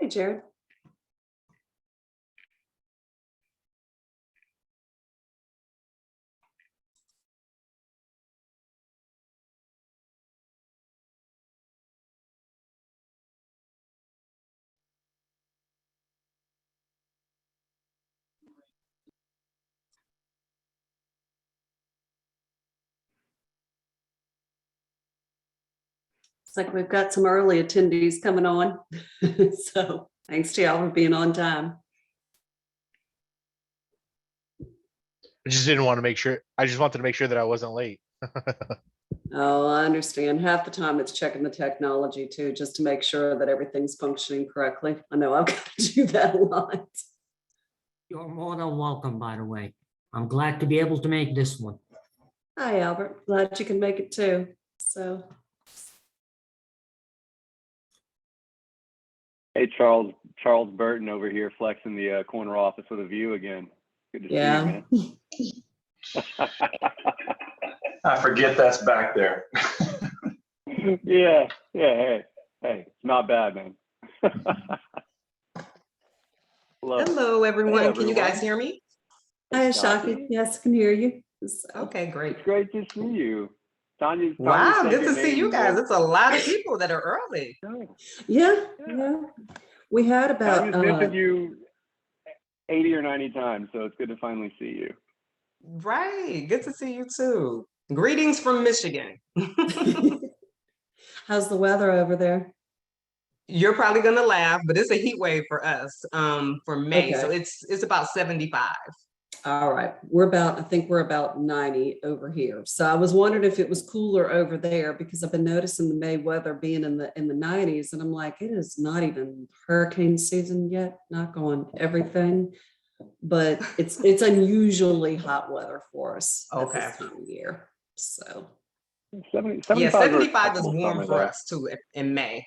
Hey, Jared. It's like we've got some early attendees coming on. So thanks to y'all for being on time. I just didn't want to make sure. I just wanted to make sure that I wasn't late. Oh, I understand. Half the time it's checking the technology too, just to make sure that everything's functioning correctly. I know I've got to do that a lot. You're more than welcome, by the way. I'm glad to be able to make this one. Hi, Albert. Glad you can make it too. So, Hey, Charles Burton over here flexing the corner office with a view again. Good to see yeah. you, man. I forget that's back there. Yeah. Hey, it's not bad, man. Hello, everyone. Hey, Can you guys hear me? Hi, Ashaki. Yes, can hear you. So, Okay, great. It's great to see you. Tanya Wow, said good your to see name you guys. was- It's a lot of people that are early. yeah. Yeah. We had about Tanya's mentioned you 80 or 90 times, so it's good to finally see you. Right. Good to see you too. Greetings from Michigan. how's the weather over there? You're probably gonna laugh, but it's a heat wave for us for May. So Okay. it's about 75. All right. I think we're about 90 over here. So I was wondering if it was cooler over there because I've been noticing the May weather being in the 90s. And I'm like, it is not even hurricane season yet, knock on everything. But it's unusually hot weather for us at Okay. this time of year. So 75 Yeah, is 75 is respectable warm summer, for though. us too in May.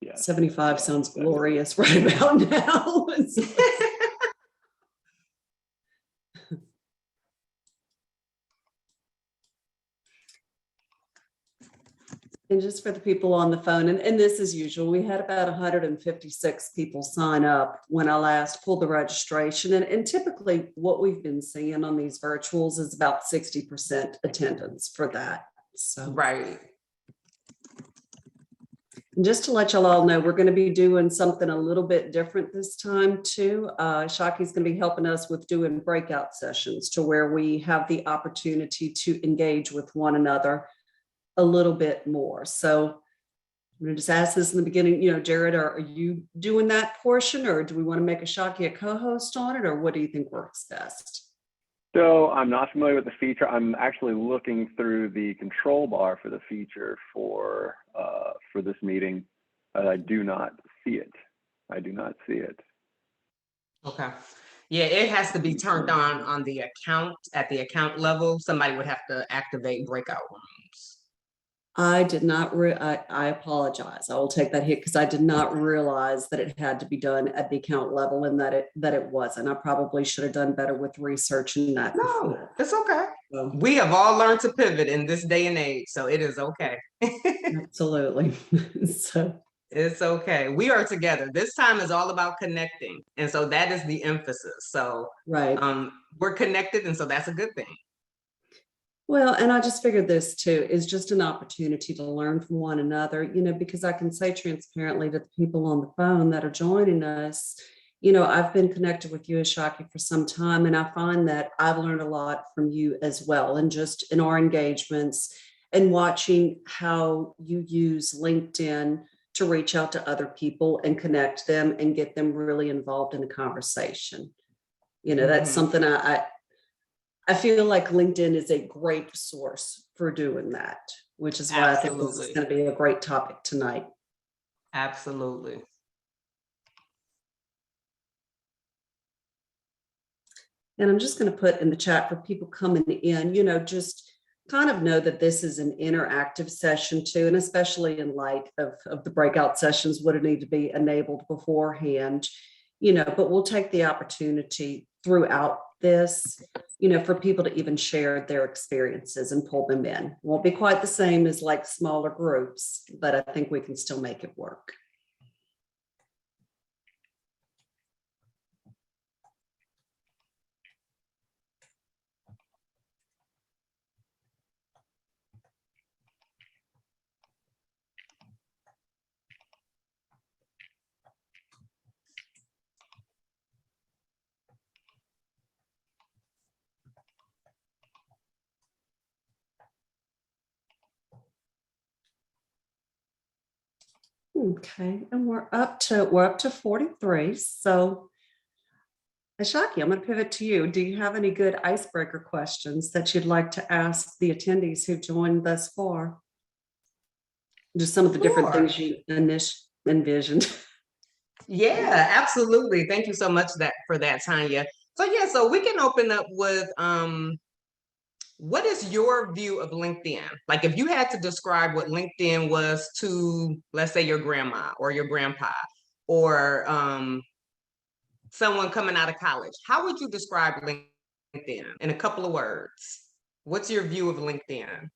Yeah. 75 sounds glorious right about now. And just for the people on the phone, and this is usual, we had about 156 people sign up when I last pulled the registration. And typically what we've been seeing on these virtuals is about 60% attendance for that. So, Right. and just to let y'all all know, we're going to be doing something a little bit different this time too. Shaki's going to be helping us with doing breakout sessions to where we have the opportunity to engage with one another a little bit more. So I'm going to just ask this in the beginning, Jared, are you doing that portion or do we want to make Ashaki a co-host on it or what do you think works best? So I'm not familiar with the feature. I'm actually looking through the control bar for the feature for this meeting. I do not see it. Okay. Yeah, it has to be turned on the account at the account level. Somebody would have to activate breakout rooms. I did not, I apologize. I will take that hit because I did not realize that it had to be done at the account level and that it wasn't. I probably should have done better with researching that. No, before. it's okay. So, We have all learned to pivot in this day and age, so it is okay. absolutely. So It's okay. We are together. This time is all about connecting. And so that is the emphasis. So right. We're connected, and so that's a good thing. Well, and I just figured this too is just an opportunity to learn from one another, because I can say transparently to the people on the phone that are joining us, I've been connected with you, Ashaki, for some time, and I find that I've learned a lot from you as well, and just in our engagements and watching how you use LinkedIn to reach out to other people and connect them and get them really involved in a conversation. That's something I feel like LinkedIn is a great source for doing that, which is why I think this is going to be a great topic tonight. Absolutely. And I'm just going to put in the chat for people coming in, just kind of know that this is an interactive session too, and especially in light of the breakout sessions would need to be enabled beforehand, but we'll take the opportunity throughout this, for people to even share their experiences and pull them in. Won't be quite the same as like smaller groups, but I think we can still make it work. Okay, and we're up to 43. So Ashaki, I'm going to pivot to you. Do you have any good icebreaker questions that you'd like to ask the attendees who've joined thus far? Just some of the different Sure. things you envisioned. Yeah, absolutely. Thank you so much for that, Tanya. So yeah, so we can open up with what is your view of LinkedIn? Like if you had to describe what LinkedIn was to, let's say, your grandma or your grandpa, or someone coming out of college, how would you describe LinkedIn in a couple of words? What's your view of LinkedIn?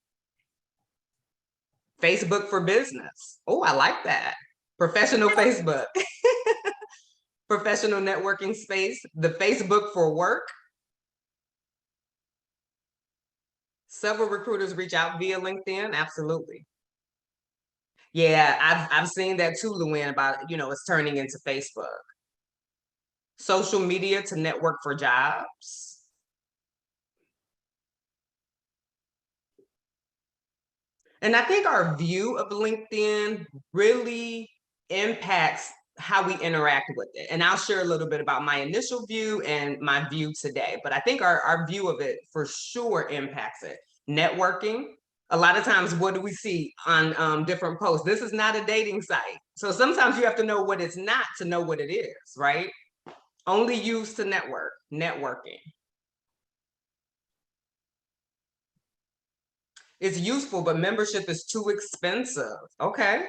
Facebook for business. Oh, I like that. Professional Facebook. Professional networking space. The Facebook for work. Several recruiters reach out via LinkedIn. Absolutely. Yeah, I've seen that too, Luann, about, it's turning into Facebook. Social media to network for jobs. And I think our view of LinkedIn really impacts how we interact with it. And I'll share a little bit about my initial view and my view today. But I think our view of it for sure impacts it. Networking. A lot of times, what do we see on different posts? This is not a dating site. So sometimes you have to know what it's not to know what it is, right? Only used to networking. It's useful, but membership is too expensive. Okay.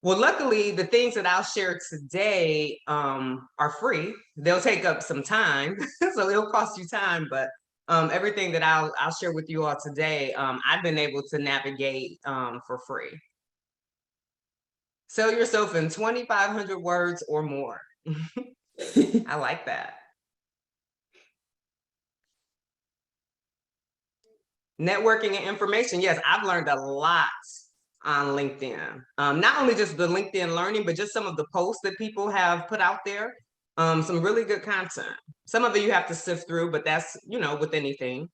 Well, luckily, the things that I'll share today are free. They'll take up some time, so it'll cost you time. But everything that I'll share with you all today, I've been able to navigate for free. Sell yourself in 2,500 words or more. I like that. Networking and information. Yes, I've learned a lot on LinkedIn. Not only just the LinkedIn learning, but just some of the posts that people have put out there. Some really good content. Some of it you have to sift through, but that's, with anything.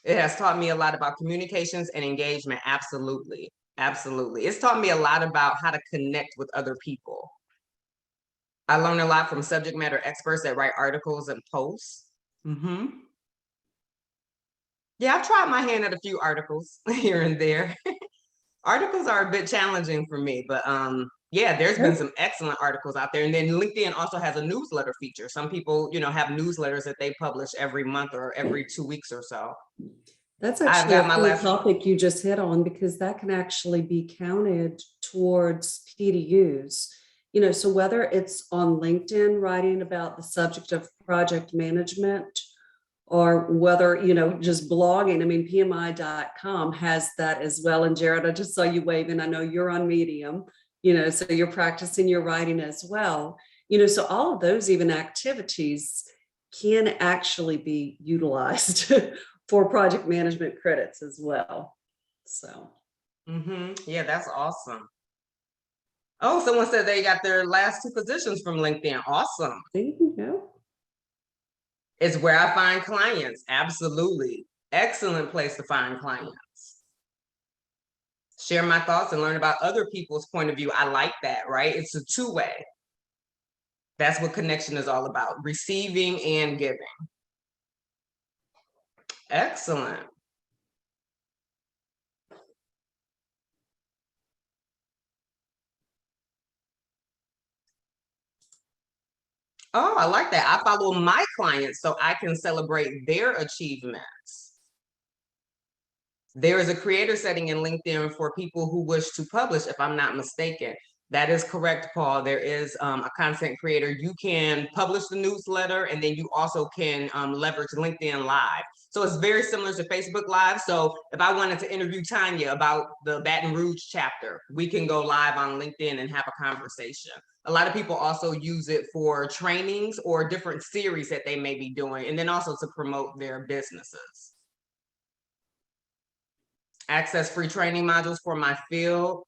It has taught me a lot about communications and engagement. Absolutely. Absolutely. It's taught me a lot about how to connect with other people. I learned a lot from subject matter experts that write articles and posts. Yeah, I've tried my hand at a few articles here and there. Articles are a bit challenging for me, but yeah, there's been some excellent articles out there. And then LinkedIn also has a newsletter feature. Some people, have newsletters that they publish every month or every 2 weeks or so. That's I've actually got a my cool last topic you just hit on, because that can actually be counted towards PDUs. So whether it's on LinkedIn writing about the subject of project management, or whether, just blogging. I mean, PMI.com has that as well. And Jared, I just saw you waving. I know you're on Medium, so you're practicing your writing as well. So all of those even activities can actually be utilized for project management credits as well. So. Yeah, that's awesome. Oh, someone said they got their last 2 positions from LinkedIn. Awesome. There you go. It's where I find clients. Absolutely. Excellent place to find clients. Share my thoughts and learn about other people's point of view. I like that, right? It's a two-way. That's what connection is all about, receiving and giving. Excellent. Oh, I like that. I follow my clients so I can celebrate their achievements. There is a creator setting in LinkedIn for people who wish to publish, if I'm not mistaken. That is correct, Paul. There is a content creator. You can publish the newsletter, and then you also can leverage LinkedIn Live. So it's very similar to Facebook Live. So if I wanted to interview Tanya about the Baton Rouge chapter, we can go live on LinkedIn and have a conversation. A lot of people also use it for trainings or different series that they may be doing, and then also to promote their businesses. Access free training modules for my field.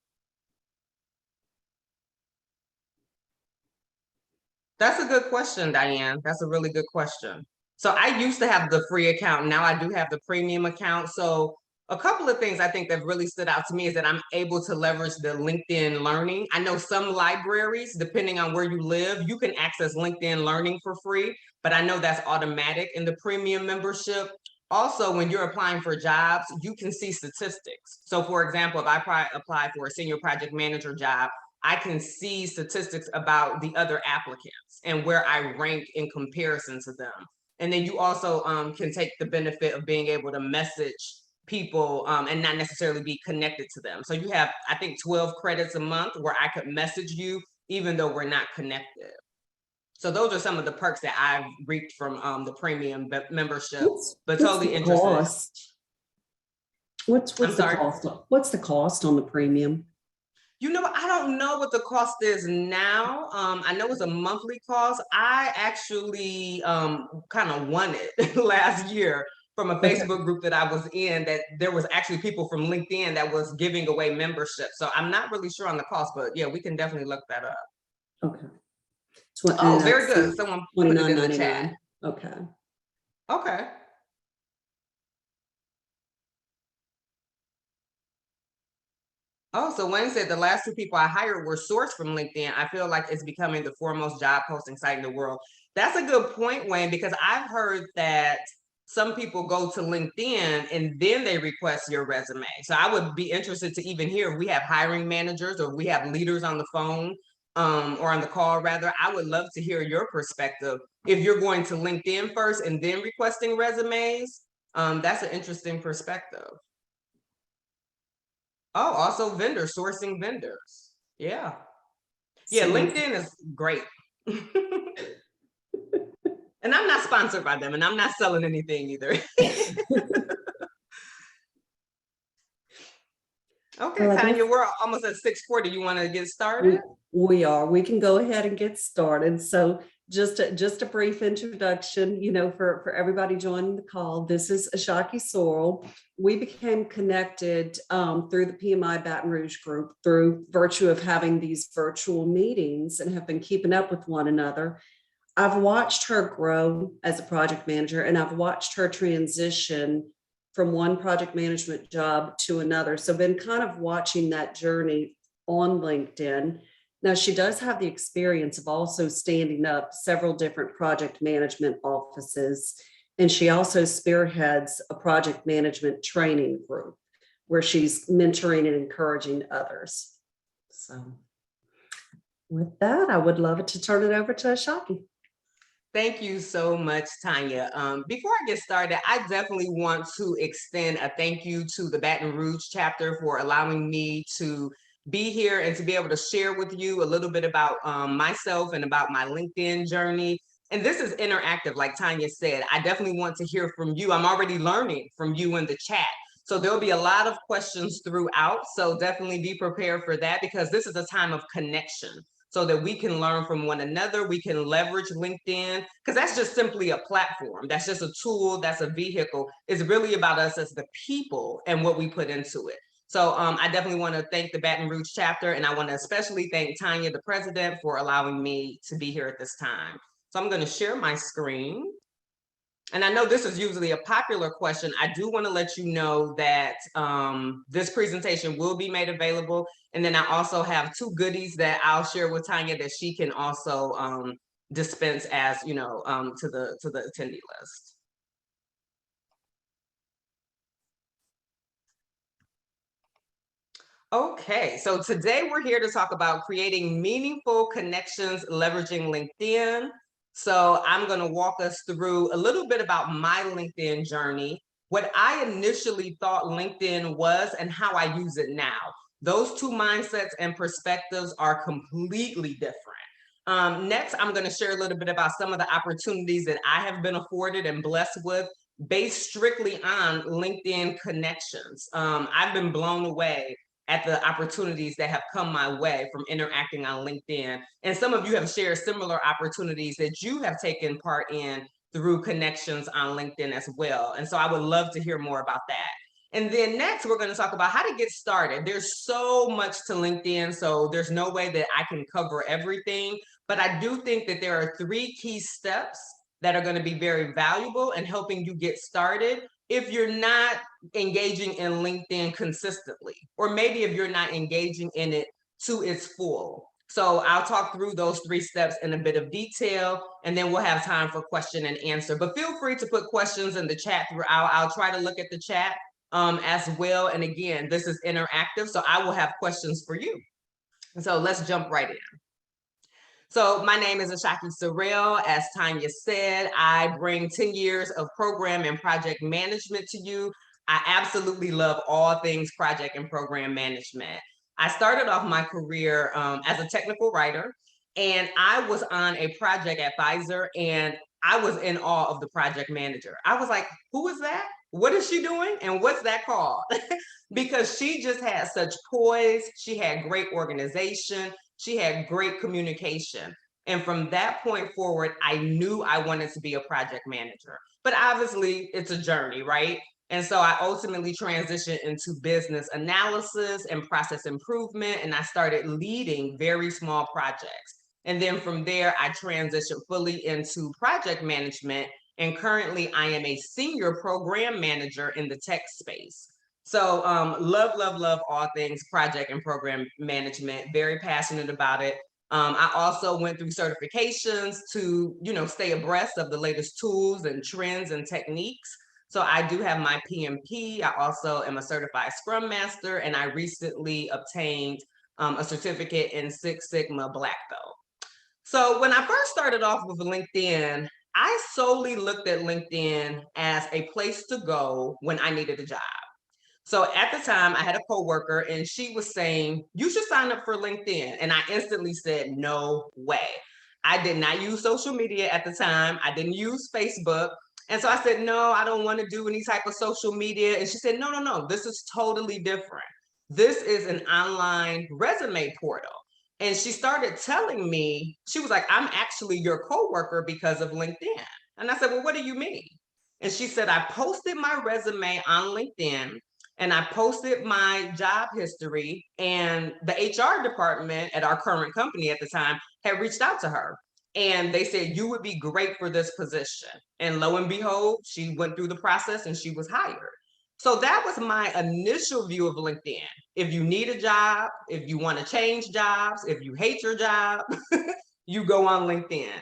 That's a good question, Diane. That's a really good question. So I used to have the free account. Now I do have the premium account. So a couple of things I think that really stood out to me is that I'm able to leverage the LinkedIn Learning. I know some libraries, depending on where you live, you can access LinkedIn Learning for free, but I know that's automatic in the premium membership. Also, when you're applying for jobs, you can see statistics. So for example, if I apply for a senior project manager job, I can see statistics about the other applicants and where I rank in comparison to them. And then you also can take the benefit of being able to message people and not necessarily be connected to them. So you have, I think, 12 credits a month where I could message you even though we're not connected. So those are some of the perks that I've reaped from the premium membership, but totally the interested. cost? What's I'm the sorry? cost? What's the cost on the premium? You know, I don't know what the cost is now. I know it's a monthly cost. I actually kind of won it last year from a Okay. Facebook group that I was in, that there was actually people from LinkedIn that was giving away membership. So I'm not really sure on the cost, but yeah, we can definitely look that up. Okay. Oh, very good. Someone put it in the chat. $29.99. Okay. Okay. Oh, so Wayne said the last two people I hired were sourced from LinkedIn. I feel like it's becoming the foremost job posting site in the world. That's a good point, Wayne, because I've heard that some people go to LinkedIn and then they request your resume. So I would be interested to even hear if we have hiring managers or we have leaders on the phone or on the call rather. I would love to hear your perspective. If you're going to LinkedIn first and then requesting resumes, that's an interesting perspective. Oh, also vendors, sourcing vendors. Yeah. Yeah, LinkedIn is great. And I'm not sponsored by them and I'm not selling anything either. Okay, Well, I Tanya, guess we're almost at 6:40. You want to get started? we are. We can go ahead and get started. So just a brief introduction, for everybody joining the call. This is Ashaki Sorrell. We became connected through the PMI Baton Rouge group through virtue of having these virtual meetings and have been keeping up with one another. I've watched her grow as a project manager, and I've watched her transition from one project management job to another. So I've been kind of watching that journey on LinkedIn. Now, she does have the experience of also standing up several different project management offices, and she also spearheads a project management training group where she's mentoring and encouraging others. So with that, I would love to turn it over to Ashaki. Thank you so much, Tanya. Before I get started, I definitely want to extend a thank you to the Baton Rouge chapter for allowing me to be here and to be able to share with you a little bit about myself and about my LinkedIn journey. And this is interactive, like Tanya said. I definitely want to hear from you. I'm already learning from you in the chat. So there'll be a lot of questions throughout. So definitely be prepared for that because this is a time of connection, so that we can learn from one another. We can leverage LinkedIn because that's just simply a platform. That's just a tool. That's a vehicle. It's really about us as the people and what we put into it. So I definitely want to thank the Baton Rouge chapter, and I want to especially thank Tanya, the president, for allowing me to be here at this time. So I'm going to share my screen. And I know this is usually a popular question. I do want to let you know that this presentation will be made available. And then I also have two goodies that I'll share with Tanya that she can also dispense as, to the attendee list. Okay, so today we're here to talk about creating meaningful connections, leveraging LinkedIn. So I'm going to walk us through a little bit about my LinkedIn journey, what I initially thought LinkedIn was and how I use it now. Those two mindsets and perspectives are completely different. Next, I'm going to share a little bit about some of the opportunities that I have been afforded and blessed with based strictly on LinkedIn connections. I've been blown away at the opportunities that have come my way from interacting on LinkedIn. And some of you have shared similar opportunities that you have taken part in through connections on LinkedIn as well. And so I would love to hear more about that. And then next, we're going to talk about how to get started. There's so much to LinkedIn, so there's no way that I can cover everything. But I do think that there are 3 key steps that are going to be very valuable in helping you get started if you're not engaging in LinkedIn consistently, or maybe if you're not engaging in it to its full. So I'll talk through those 3 steps in a bit of detail, and then we'll have time for question and answer. But feel free to put questions in the chat throughout. I'll try to look at the chat as well. And again, this is interactive, so I will have questions for you. So let's jump right in. So my name is Ashaki Sorrell. As Tanya said, I bring 10 years of program and project management to you. I absolutely love all things project and program management. I started off my career as a technical writer, and I was on a project at Pfizer, and I was in awe of the project manager. I was like, who is that? What is she doing? And what's that called? Because she just had such poise. She had great organization. She had great communication. And from that point forward, I knew I wanted to be a project manager. But obviously, it's a journey, right? And so I ultimately transitioned into business analysis and process improvement, and I started leading very small projects. And then from there, I transitioned fully into project management. And currently, I am a senior program manager in the tech space. So love all things project and program management, very passionate about it. I also went through certifications to, stay abreast of the latest tools and trends and techniques. So I do have my PMP. I also am a certified Scrum Master, and I recently obtained a certificate in Six Sigma Black Belt. So when I first started off with LinkedIn, I solely looked at LinkedIn as a place to go when I needed a job. So at the time, I had a coworker, and she was saying, you should sign up for LinkedIn. And I instantly said, no way. I did not use social media at the time. I didn't use Facebook. And so I said, no, I don't want to do any type of social media. And she said, no, this is totally different. This is an online resume portal. And she started telling me, she was like, I'm actually your coworker because of LinkedIn. And I said, well, what do you mean? And she said, I posted my resume on LinkedIn, and I posted my job history, and the HR department at our current company at the time had reached out to her, and they said, you would be great for this position. And lo and behold, she went through the process and she was hired. So that was my initial view of LinkedIn. If you need a job, if you want to change jobs, if you hate your job, you go on LinkedIn.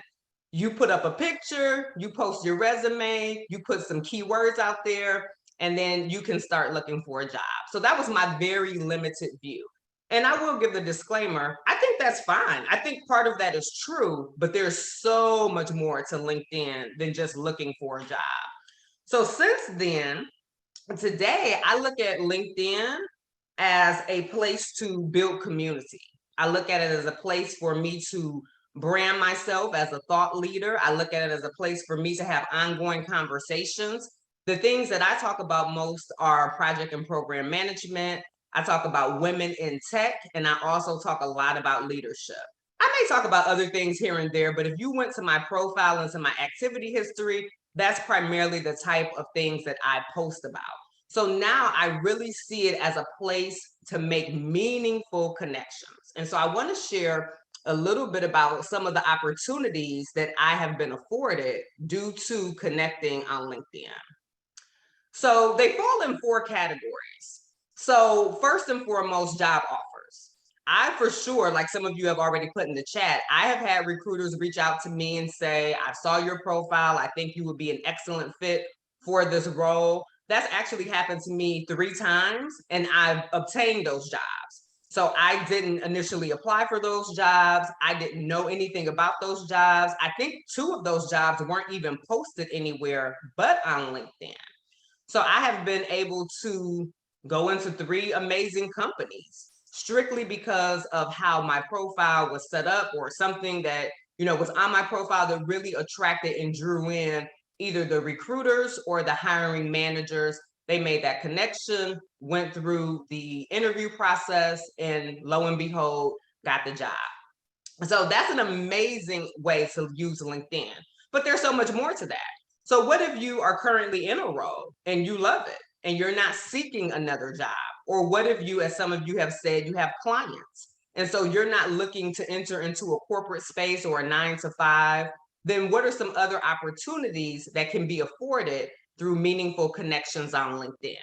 You put up a picture, you post your resume, you put some keywords out there, and then you can start looking for a job. So that was my very limited view. And I will give the disclaimer, I think that's fine. I think part of that is true, but there's so much more to LinkedIn than just looking for a job. So since then, today, I look at LinkedIn as a place to build community. I look at it as a place for me to brand myself as a thought leader. I look at it as a place for me to have ongoing conversations. The things that I talk about most are project and program management. I talk about women in tech, and I also talk a lot about leadership. I may talk about other things here and there, but if you went to my profile and to my activity history, that's primarily the type of things that I post about. So now I really see it as a place to make meaningful connections. And so I want to share a little bit about some of the opportunities that I have been afforded due to connecting on LinkedIn. So they fall in 4 categories. So first and foremost, job offers. I for sure, like some of you have already put in the chat, I have had recruiters reach out to me and say, I saw your profile. I think you would be an excellent fit for this role. That's actually happened to me 3 times, and I've obtained those jobs. So I didn't initially apply for those jobs. I didn't know anything about those jobs. I think 2 of those jobs weren't even posted anywhere but on LinkedIn. So I have been able to go into 3 amazing companies strictly because of how my profile was set up, or something that, was on my profile that really attracted and drew in either the recruiters or the hiring managers. They made that connection, went through the interview process, and lo and behold, got the job. So that's an amazing way to use LinkedIn. But there's so much more to that. So what if you are currently in a role and you love it and you're not seeking another job? Or what if you, as some of you have said, you have clients, and so you're not looking to enter into a corporate space or a 9 to 5? Then what are some other opportunities that can be afforded through meaningful connections on LinkedIn.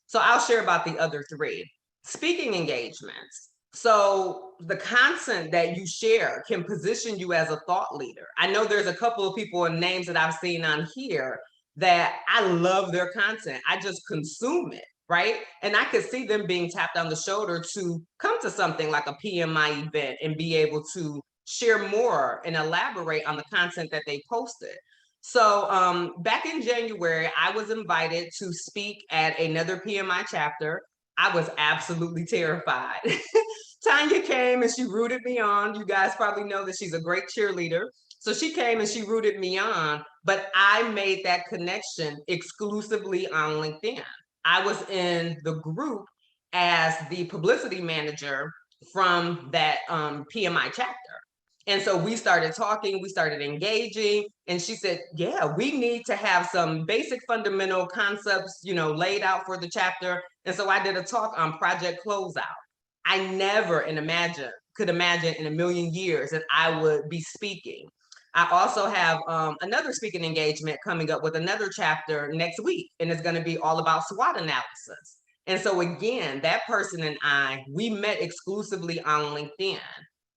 So I'll share about the other three. Speaking engagements. So the content that you share can position you as a thought leader. I know there's a couple of people and names that I've seen on here that I love their content. I just consume it, right? And I could see them being tapped on the shoulder to come to something like a PMI event and be able to share more and elaborate on the content that they posted. So back in January, I was invited to speak at another PMI chapter. I was absolutely terrified. Tanya came and she rooted me on. You guys probably know that she's a great cheerleader. So she came and she rooted me on, but I made that connection exclusively on LinkedIn. I was in the group as the publicity manager from that PMI chapter. And so we started talking, we started engaging, and she said, yeah, we need to have some basic fundamental concepts, laid out for the chapter. And so I did a talk on project closeout. I never could imagine in a million years that I would be speaking. I also have another speaking engagement coming up with another chapter next week, and it's going to be all about SWOT analysis. And so again, that person and we met exclusively on LinkedIn.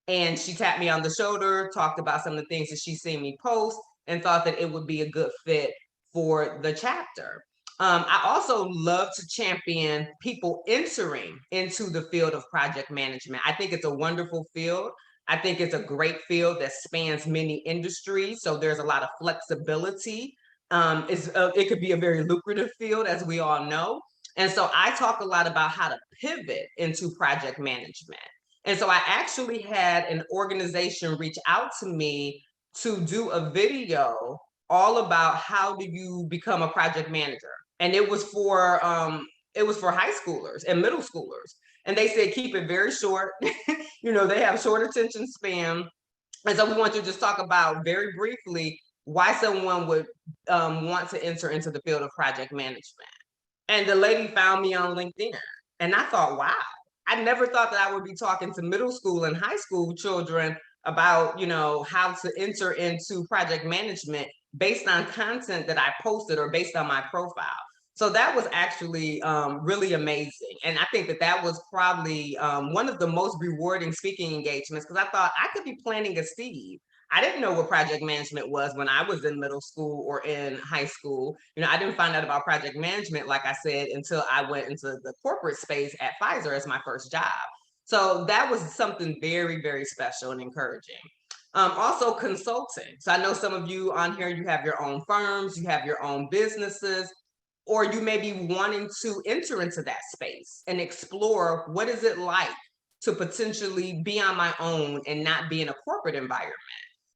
And she tapped me on the shoulder, talked about some of the things that she's seen me post, and thought that it would be a good fit for the chapter. I also love to champion people entering into the field of project management. I think it's a wonderful field. I think it's a great field that spans many industries. So there's a lot of flexibility. It could be a very lucrative field, as we all know. And so I talk a lot about how to pivot into project management. And so I actually had an organization reach out to me to do a video all about how do you become a project manager. And it was for high schoolers and middle schoolers. And they said, keep it very short. They have short attention span. And so we want to just talk about very briefly why someone would want to enter into the field of project management. And the lady found me on LinkedIn. And I thought, wow, I never thought that I would be talking to middle school and high school children about, how to enter into project management based on content that I posted or based on my profile. So that was actually really amazing. And I think that was probably one of the most rewarding speaking engagements, because I thought I could be planting a seed. I didn't know what project management was when I was in middle school or in high school. I didn't find out about project management, like I said, until I went into the corporate space at Pfizer as my first job. So that was something very, very special and encouraging. Also consulting. So I know some of you on here, you have your own firms, you have your own businesses, or you may be wanting to enter into that space and explore what is it like to potentially be on my own and not be in a corporate environment.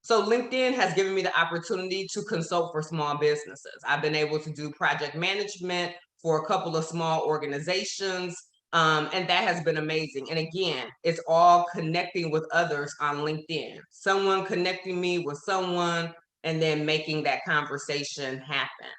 So LinkedIn has given me the opportunity to consult for small businesses. I've been able to do project management for a couple of small organizations, and that has been amazing. And again, it's all connecting with others on LinkedIn. Someone connecting me with someone and then making that conversation happen.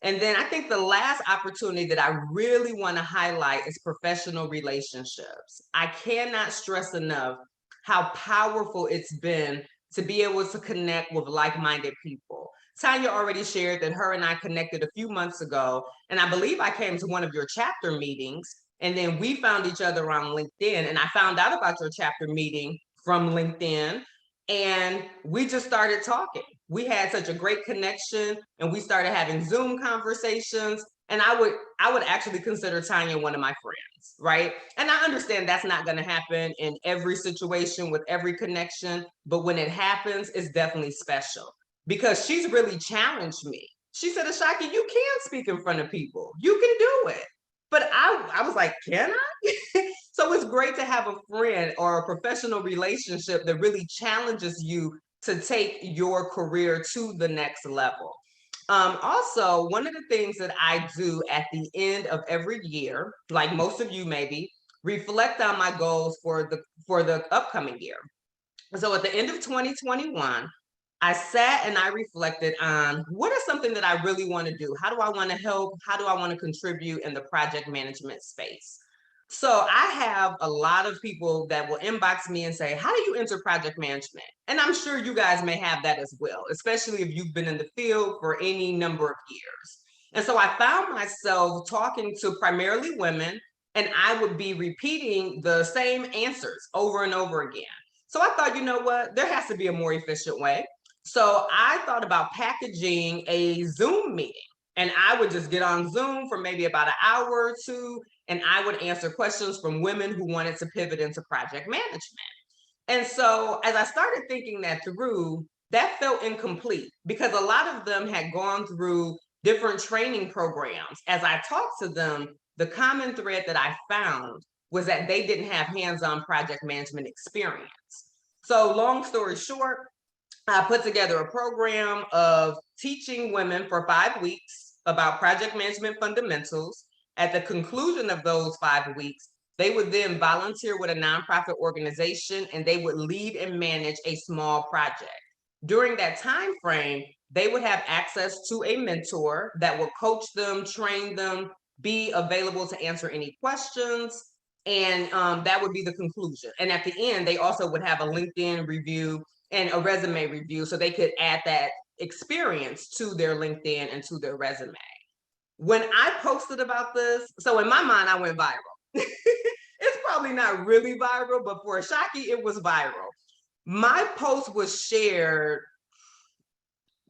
And then I think the last opportunity that I really want to highlight is professional relationships. I cannot stress enough how powerful it's been to be able to connect with like-minded people. Tanya already shared that her and I connected a few months ago, and I believe I came to one of your chapter meetings, and then we found each other on LinkedIn, and I found out about your chapter meeting from LinkedIn, and we just started talking. We had such a great connection, and we started having Zoom conversations. And I would actually consider Tanya one of my friends, right? And I understand that's not going to happen in every situation with every connection, but when it happens, it's definitely special because she's really challenged me. She said, Ashaki, you can speak in front of people. You can do it. But I was like, can I? So it's great to have a friend or a professional relationship that really challenges you to take your career to the next level. Also, one of the things that I do at the end of every year, like most of you maybe, reflect on my goals for the upcoming year. So at the end of 2021, I sat and I reflected on what is something that I really want to do? How do I want to help? How do I want to contribute in the project management space? So I have a lot of people that will inbox me and say, how do you enter project management? And I'm sure you guys may have that as well, especially if you've been in the field for any number of years. And so I found myself talking to primarily women, and I would be repeating the same answers over and over again. So I thought, you know what, there has to be a more efficient way. So I thought about packaging a Zoom meeting, and I would just get on Zoom for maybe about an hour or two, and I would answer questions from women who wanted to pivot into project management. And so as I started thinking that through, that felt incomplete because a lot of them had gone through different training programs. As I talked to them, the common thread that I found was that they didn't have hands-on project management experience. So long story short, I put together a program of teaching women for 5 weeks about project management fundamentals. At the conclusion of those 5 weeks, they would then volunteer with a nonprofit organization and they would lead and manage a small project. During that time frame, they would have access to a mentor that would coach them, train them, be available to answer any questions, and that would be the conclusion. And at the end, they also would have a LinkedIn review and a resume review so they could add that experience to their LinkedIn and to their resume. When I posted about this, so in my mind, I went viral. It's probably not really viral, but for Ashaki, it was viral. My post was shared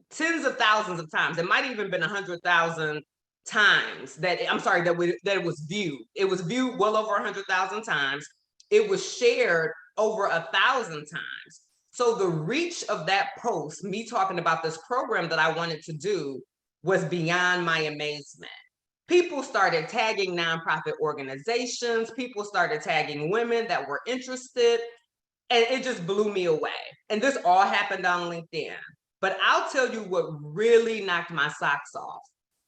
tens of thousands of times. It might have even been 100,000 times that it was viewed. It was viewed well over 100,000 times. It was shared over 1,000 times. So the reach of that post, me talking about this program that I wanted to do, was beyond my amazement. People started tagging nonprofit organizations. People started tagging women that were interested. And it just blew me away. And this all happened on LinkedIn. But I'll tell you what really knocked my socks off.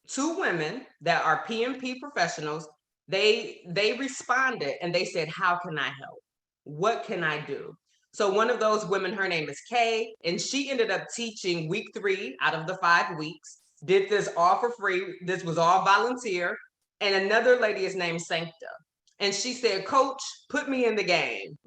2 women that are PMP professionals, they responded and they said, how can I help? What can I do? So one of those women, her name is Kay, and she ended up teaching week 3 out of the 5 weeks, did this all for free. This was all volunteer. And another lady is named Sancta. And she said, Coach, put me in the game.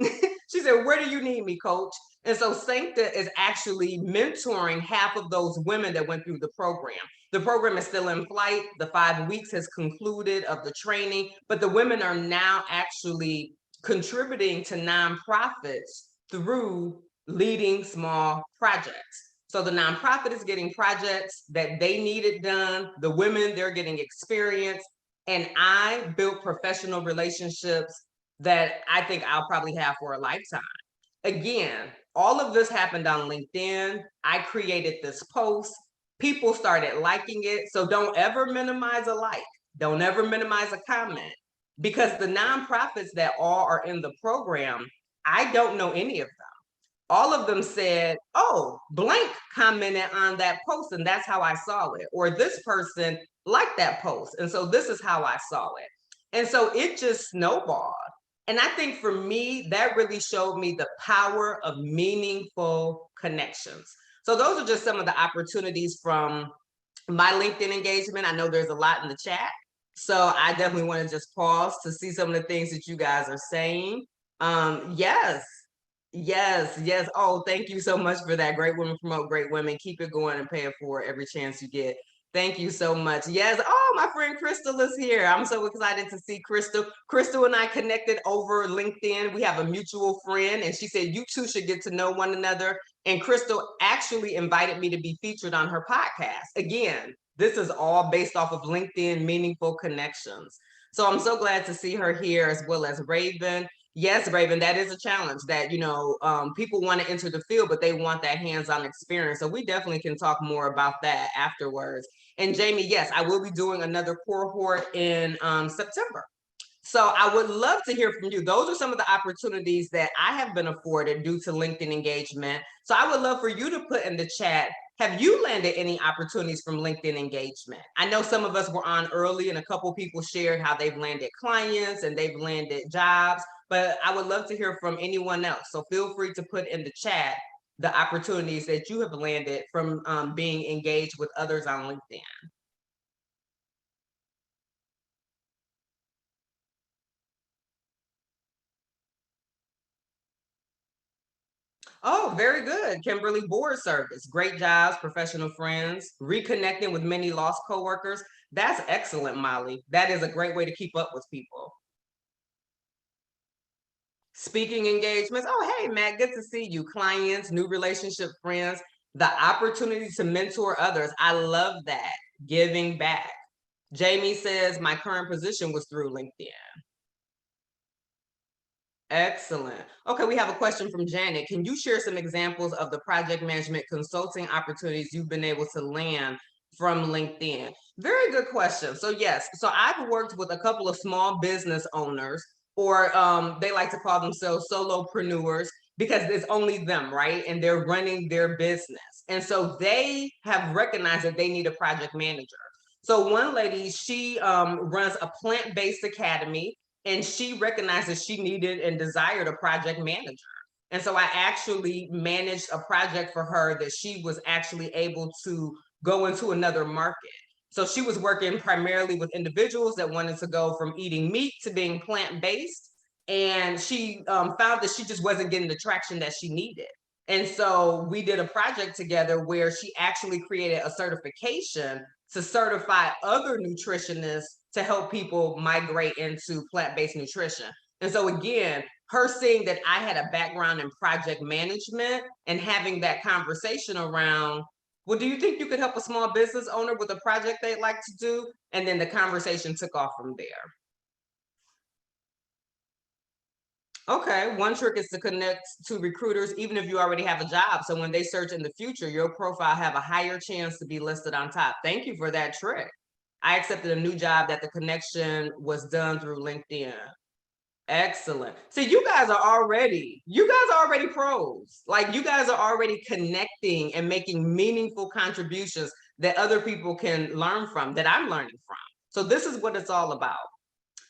She said, where do you need me, Coach? And so Sancta is actually mentoring half of those women that went through the program. The program is still in flight. The 5 weeks has concluded of the training, but the women are now actually contributing to nonprofits through leading small projects. So the nonprofit is getting projects that they needed done. The women, they're getting experience. And I built professional relationships that I think I'll probably have for a lifetime. Again, all of this happened on LinkedIn. I created this post. People started liking it. So don't ever minimize a like. Don't ever minimize a comment. Because the nonprofits that all are in the program, I don't know any of them. All of them said, oh, blank commented on that post and that's how I saw it. Or this person liked that post. And so this is how I saw it. And so it just snowballed. And I think for me, that really showed me the power of meaningful connections. So those are just some of the opportunities from my LinkedIn engagement. I know there's a lot in the chat. So I definitely want to just pause to see some of the things that you guys are saying. Yes. Yes. Oh, thank you so much for that. Great women promote great women. Keep it going and pay it forward every chance you get. Thank you so much. Yes. Oh, my friend Crystal is here. I'm so excited to see Crystal. Crystal and I connected over LinkedIn. We have a mutual friend, and she said you two should get to know one another. And Crystal actually invited me to be featured on her podcast. Again, this is all based off of LinkedIn Meaningful Connections. So I'm so glad to see her here, as well as Raven. Yes, Raven, that is a challenge that, people want to enter the field, but they want that hands-on experience. So we definitely can talk more about that afterwards. And Jamie, yes, I will be doing another cohort in September. So I would love to hear from you. Those are some of the opportunities that I have been afforded due to LinkedIn engagement. So I would love for you to put in the chat, have you landed any opportunities from LinkedIn engagement? I know some of us were on early and a couple people shared how they've landed clients and they've landed jobs, but I would love to hear from anyone else. So feel free to put in the chat the opportunities that you have landed from being engaged with others on LinkedIn. Oh, very good. Kimberly, board service, great jobs, professional friends, reconnecting with many lost coworkers. That's excellent, Molly. That is a great way to keep up with people. Speaking engagements. Oh, hey, Matt, good to see you. Clients, new relationship friends, the opportunity to mentor others. I love that. Giving back. Jamie says, my current position was through LinkedIn. Excellent. Okay, we have a question from Janet. Can you share some examples of the project management consulting opportunities you've been able to land from LinkedIn? Very good question. So yes, so I've worked with a couple of small business owners, or they like to call themselves solopreneurs because it's only them, right? And they're running their business. And so they have recognized that they need a project manager. So one lady, she runs a plant-based academy, and she recognized that she needed and desired a project manager. And so I actually managed a project for her that she was actually able to go into another market. So she was working primarily with individuals that wanted to go from eating meat to being plant-based. And she found that she just wasn't getting the traction that she needed. And so we did a project together where she actually created a certification to certify other nutritionists to help people migrate into plant-based nutrition. And so again, her seeing that I had a background in project management and having that conversation around, well, do you think you could help a small business owner with a project they'd like to do? And then the conversation took off from there. Okay, one trick is to connect to recruiters even if you already have a job. So when they search in the future, your profile have a higher chance to be listed on top. Thank you for that trick. I accepted a new job that the connection was done through LinkedIn. Excellent. See, you guys are already pros. Like you guys are already connecting and making meaningful contributions that other people can learn from, that I'm learning from. So this is what it's all about.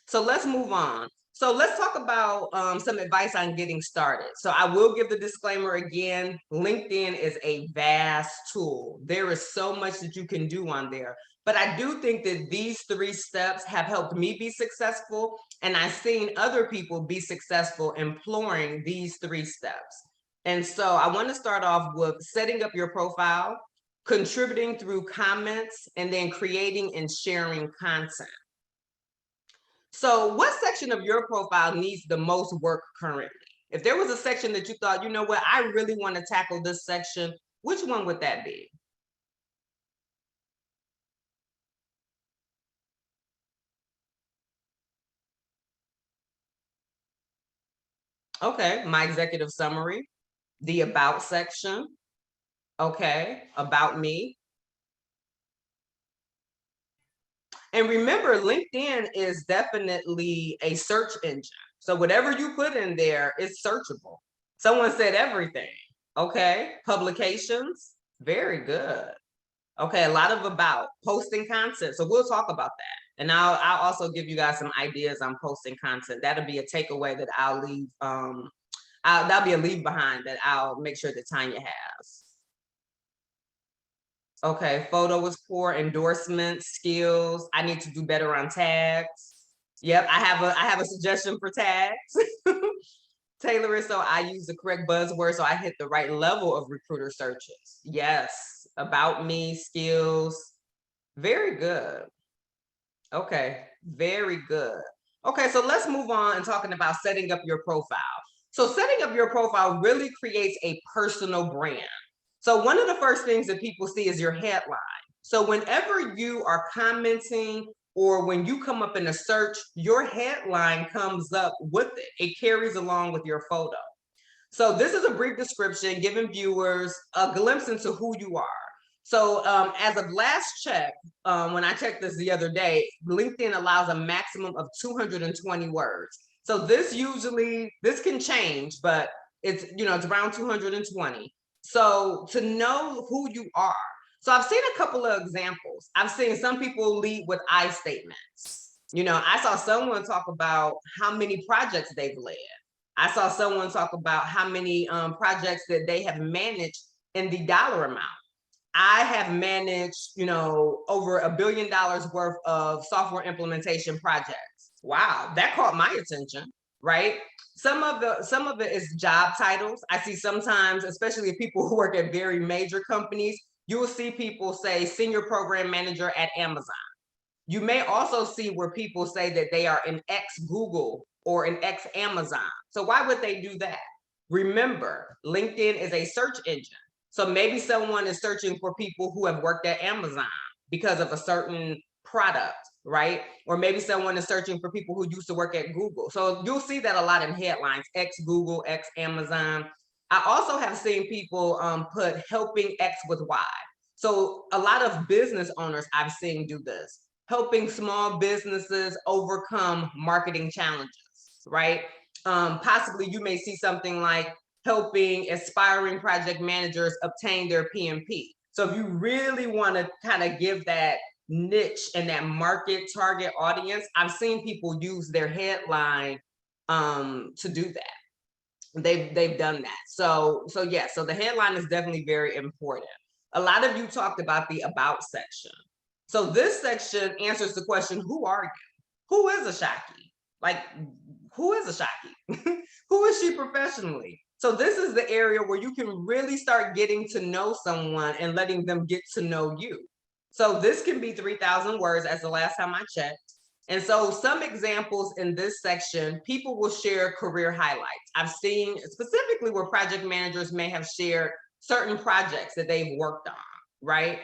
So let's move on. So let's talk about some advice on getting started. So I will give the disclaimer again, LinkedIn is a vast tool. There is so much that you can do on there. But I do think that these 3 steps have helped me be successful, and I've seen other people be successful employing these 3 steps. And so I want to start off with setting up your profile, contributing through comments, and then creating and sharing content. So what section of your profile needs the most work currently? If there was a section that you thought, you know what, I really want to tackle this section, which one would that be? Okay, my executive summary, the about section. Okay, about me. And remember, LinkedIn is definitely a search engine. So whatever you put in there is searchable. Someone said everything. Okay, publications, very good. Okay, a lot of about posting content. So we'll talk about that. And I'll also give you guys some ideas on posting content. That'll be a takeaway that I'll leave. That'll be a leave behind that I'll make sure that Tanya has. Okay, photo is poor, endorsements, skills. I need to do better on tags. Yep, I have a suggestion for tags. Tailor it so I use the correct buzzword so I hit the right level of recruiter searches. Yes, about me, skills. Very good. Okay, very good. Okay, so let's move on and talking about setting up your profile. So setting up your profile really creates a personal brand. So one of the first things that people see is your headline. So whenever you are commenting or when you come up in a search, your headline comes up with it. It carries along with your photo. So this is a brief description giving viewers a glimpse into who you are. So as of last check, when I checked this the other day, LinkedIn allows a maximum of 220 words. So this can change, but it's around 220. So to know who you are. So I've seen a couple of examples. I've seen some people lead with I statements. I saw someone talk about how many projects they've led. I saw someone talk about how many projects that they have managed in the dollar amount. I have managed, over $1 billion worth of software implementation projects. Wow, that caught my attention, right? Some of it is job titles. I see sometimes, especially people who work at very major companies, you will see people say senior program manager at Amazon. You may also see where people say that they are an ex-Google or an ex-Amazon. So why would they do that? Remember, LinkedIn is a search engine. So maybe someone is searching for people who have worked at Amazon because of a certain product, right? Or maybe someone is searching for people who used to work at Google. So you'll see that a lot in headlines, ex-Google, ex-Amazon. I also have seen people put helping X with Y. So a lot of business owners I've seen do this, helping small businesses overcome marketing challenges, right? Possibly you may see something like helping aspiring project managers obtain their PMP. So if you really want to kind of give that niche and that market target audience, I've seen people use their headline to do that. They've done that. So yeah, so the headline is definitely very important. A lot of you talked about the about section. So this section answers the question, who are you? Who is Ashaki? Like, who is Ashaki? Who is she professionally? So this is the area where you can really start getting to know someone and letting them get to know you. So this can be 3,000 words as the last time I checked. And so some examples in this section, people will share career highlights. I've seen specifically where project managers may have shared certain projects that they've worked on, right?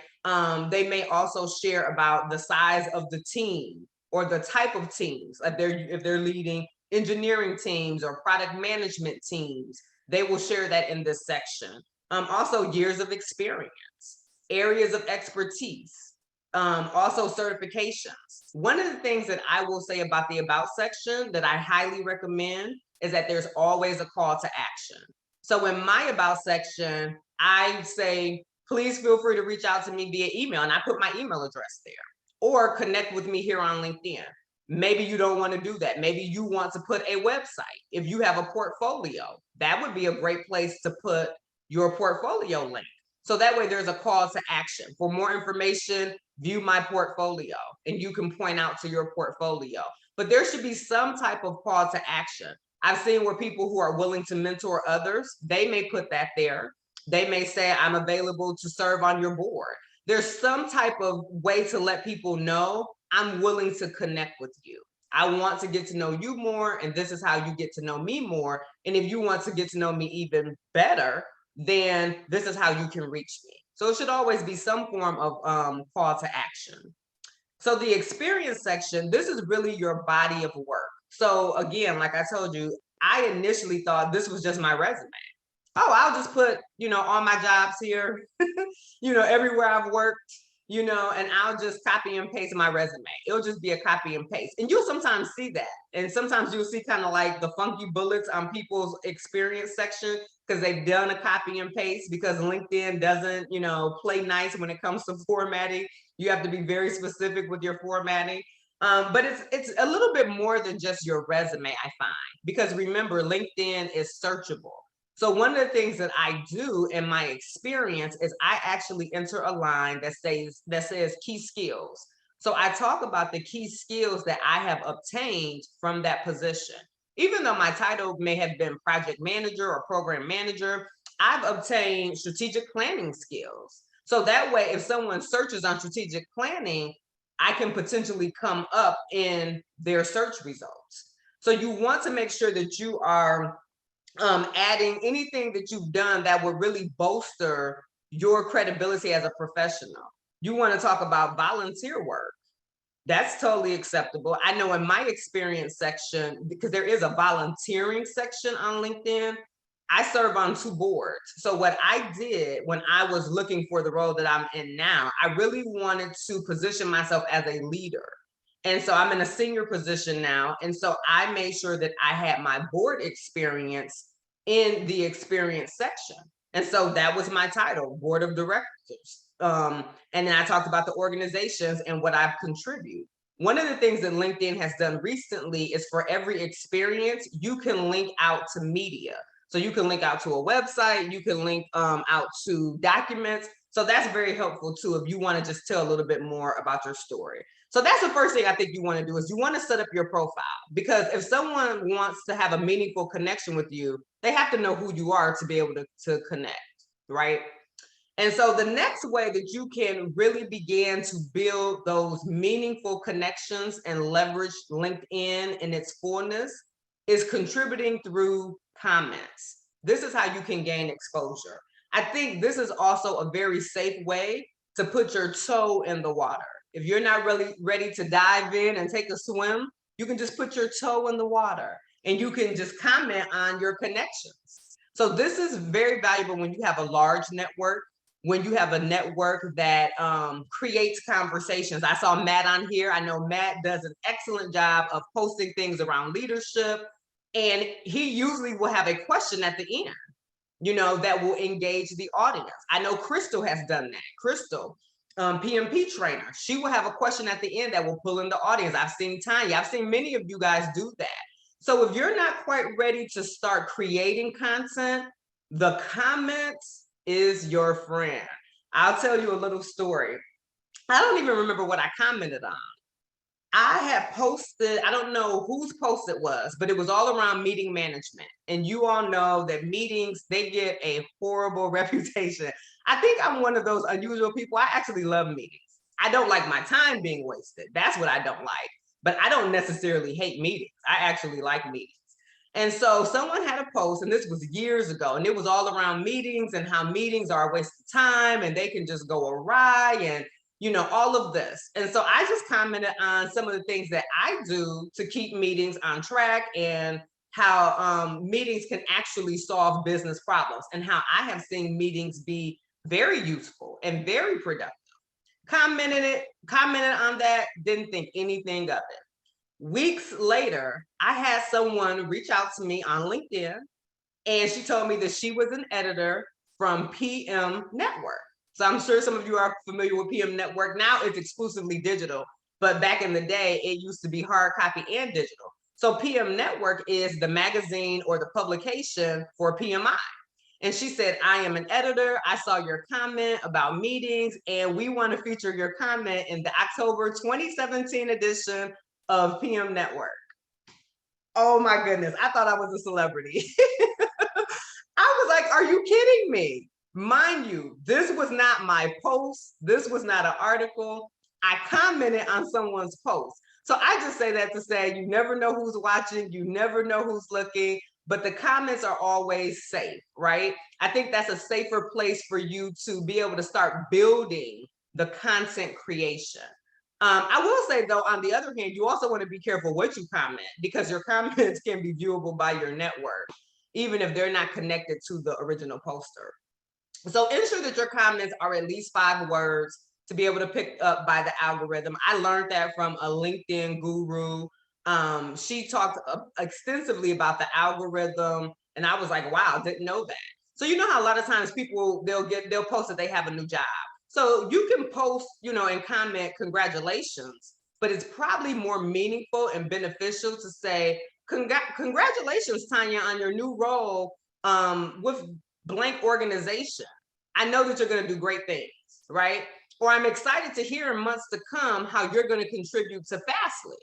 They may also share about the size of the team or the type of teams. If they're leading engineering teams or product management teams, they will share that in this section. Also years of experience, areas of expertise, also certifications. One of the things that I will say about the about section that I highly recommend is that there's always a call to action. So in my about section, I say, please feel free to reach out to me via email, and I put my email address there, or connect with me here on LinkedIn. Maybe you don't want to do that. Maybe you want to put a website. If you have a portfolio, that would be a great place to put your portfolio link. So that way there's a call to action. For more information, view my portfolio, and you can point out to your portfolio. But there should be some type of call to action. I've seen where people who are willing to mentor others, they may put that there. They may say, I'm available to serve on your board. There's some type of way to let people know I'm willing to connect with you. I want to get to know you more, and this is how you get to know me more. And if you want to get to know me even better, then this is how you can reach me. So it should always be some form of call to action. So the experience section, this is really your body of work. So again, like I told you, I initially thought this was just my resume. Oh, I'll just put, all my jobs here, everywhere I've worked, and I'll just copy and paste my resume. It'll just be a copy and paste. And you'll sometimes see that. And sometimes you'll see kind of like the funky bullets on people's experience section because they've done a copy and paste, because LinkedIn doesn't, play nice when it comes to formatting. You have to be very specific with your formatting. But it's a little bit more than just your resume, I find, because remember, LinkedIn is searchable. So one of the things that I do in my experience is I actually enter a line that says key skills. So I talk about the key skills that I have obtained from that position. Even though my title may have been project manager or program manager, I've obtained strategic planning skills. So that way, if someone searches on strategic planning, I can potentially come up in their search results. So you want to make sure that you are adding anything that you've done that would really bolster your credibility as a professional. You want to talk about volunteer work. That's totally acceptable. I know in my experience section, because there is a volunteering section on LinkedIn, I serve on 2 boards. So what I did when I was looking for the role that I'm in now, I really wanted to position myself as a leader. And so I'm in a senior position now. And so I made sure that I had my board experience in the experience section. And so that was my title, board of directors. And then I talked about the organizations and what I've contributed. One of the things that LinkedIn has done recently is for every experience, you can link out to media. So you can link out to a website, you can link out to documents. So that's very helpful too, if you want to just tell a little bit more about your story. So that's the first thing I think you want to do, is you want to set up your profile, because if someone wants to have a meaningful connection with you, they have to know who you are to be able to connect, right? And so the next way that you can really begin to build those meaningful connections and leverage LinkedIn in its fullness is contributing through comments. This is how you can gain exposure. I think this is also a very safe way to put your toe in the water. If you're not really ready to dive in and take a swim, you can just put your toe in the water and you can just comment on your connections. So this is very valuable when you have a large network, when you have a network that creates conversations. I saw Matt on here. I know Matt does an excellent job of posting things around leadership, and he usually will have a question at the end, you know, that will engage the audience. I know Crystal has done that. Crystal, PMP trainer, she will have a question at the end that will pull in the audience. I've seen Tanya, I've seen many of you guys do that. So if you're not quite ready to start creating content, the comments is your friend. I'll tell you a little story. I don't even remember what I commented on. I had posted, I don't know whose post it was, but it was all around meeting management. And you all know that meetings, they get a horrible reputation. I think I'm one of those unusual people. I actually love meetings. I don't like my time being wasted. That's what I don't like. But I don't necessarily hate meetings. I actually like meetings. And so someone had a post, and this was years ago, and it was all around meetings and how meetings are a waste of time and they can just go awry and, you know, all of this. And so I just commented on some of the things that I do to keep meetings on track and how meetings can actually solve business problems and how I have seen meetings be very useful and very productive. Commented on that, didn't think anything of it. Weeks later, I had someone reach out to me on LinkedIn, and she told me that she was an editor from PM Network. So I'm sure some of you are familiar with PM Network. Now it's exclusively digital, but back in the day, it used to be hard copy and digital. So PM Network is the magazine or the publication for PMI. And she said, I am an editor. I saw your comment about meetings, and we want to feature your comment in the October 2017 edition of PM Network. Oh my goodness, I thought I was a celebrity. I was like, are you kidding me? Mind you, this was not my post. This was not an article. I commented on someone's post. So I just say that to say, you never know who's watching, you never know who's looking, but the comments are always safe, right? I think that's a safer place for you to be able to start building the content creation. I will say though, on the other hand, you also want to be careful what you comment, because your comments can be viewable by your network, even if they're not connected to the original poster. So ensure that your comments are at least 5 words to be able to pick up by the algorithm. I learned that from a LinkedIn guru. She talked extensively about the algorithm, and I was like, wow, didn't know that. So you know how a lot of times people, they'll post that they have a new job. So you can post, you know, and comment congratulations, but it's probably more meaningful and beneficial to say, congratulations, Tanya, on your new role with blank organization. I know that you're going to do great things, right? Or I'm excited to hear in months to come how you're going to contribute to Fastly.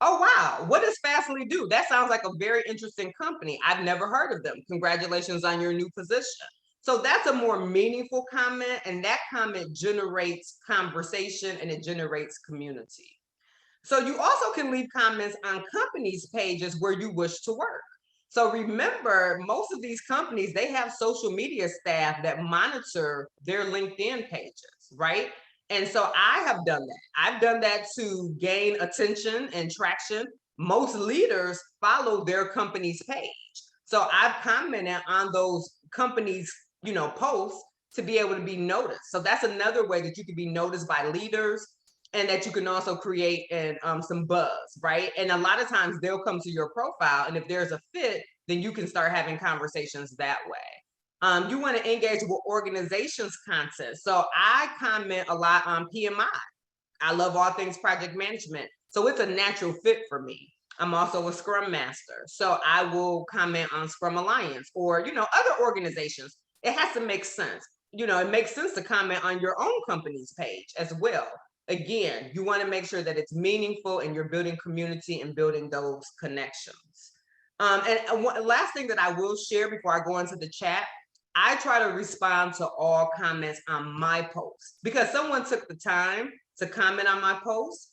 Oh, wow. What does Fastly do? That sounds like a very interesting company. I've never heard of them. Congratulations on your new position. So that's a more meaningful comment, and that comment generates conversation and it generates community. So you also can leave comments on companies' pages where you wish to work. So remember, most of these companies, they have social media staff that monitor their LinkedIn pages, right? And so I have done that. I've done that to gain attention and traction. Most leaders follow their company's page. So I've commented on those companies, you know, posts to be able to be noticed. So that's another way that you can be noticed by leaders, and that you can also create some buzz, right? And a lot of times they'll come to your profile, and if there's a fit, then you can start having conversations that way. You want to engage with organizations' content. So I comment a lot on PMI. I love all things project management. So it's a natural fit for me. I'm also a Scrum Master. So I will comment on Scrum Alliance or, you know, other organizations. It has to make sense. You know, it makes sense to comment on your own company's page as well. Again, you want to make sure that it's meaningful and you're building community and building those connections. And one last thing that I will share before I go into the chat, I try to respond to all comments on my post because someone took the time to comment on my post,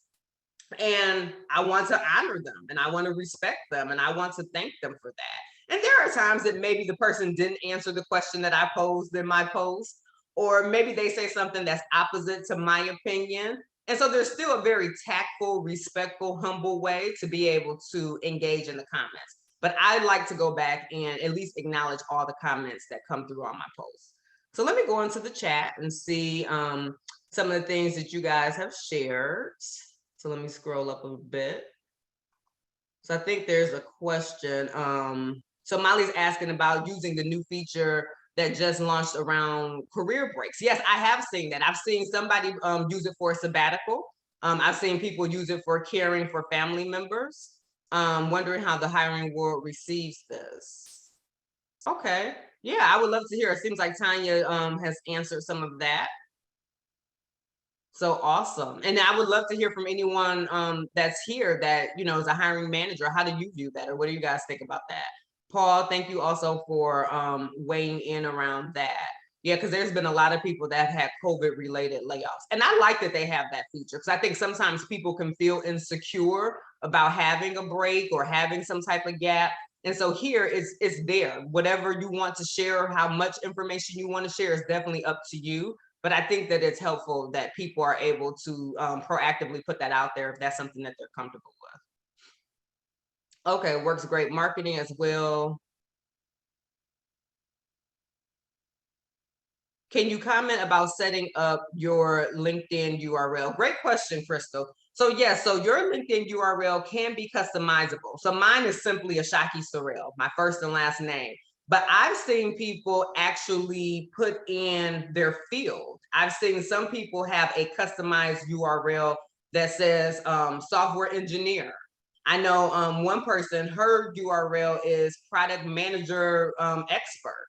and I want to honor them and I want to respect them and I want to thank them for that. And there are times that maybe the person didn't answer the question that I posed in my post, or maybe they say something that's opposite to my opinion. And so there's still a very tactful, respectful, humble way to be able to engage in the comments. But I like to go back and at least acknowledge all the comments that come through on my posts. So let me go into the chat and see some of the things that you guys have shared. So let me scroll up a bit. So I think there's a question. So Molly's asking about using the new feature that just launched around career breaks. Yes, I have seen that. I've seen somebody use it for a sabbatical. I've seen people use it for caring for family members. Wondering how the hiring world receives this. Okay, yeah, I would love to hear. It seems like Tanya has answered some of that. So awesome. And I would love to hear from anyone that's here that, you know, is a hiring manager. How do you view that? Or what do you guys think about that? Paul, thank you also for weighing in around that. Yeah, because there's been a lot of people that had COVID related layoffs. And I like that they have that feature because I think sometimes people can feel insecure about having a break or having some type of gap. And so here it's there. Whatever you want to share, how much information you want to share is definitely up to you. But I think that it's helpful that people are able to proactively put that out there if that's something that they're comfortable with. Okay, works great. Marketing as well. Can you comment about setting up your LinkedIn URL? Great question, Crystal. So yes, so your LinkedIn URL can be customizable. So mine is simply Ashaki Sorrell, my first and last name. But I've seen people actually put in their field. I've seen some people have a customized URL that says software engineer. I know one person, her URL is product manager expert,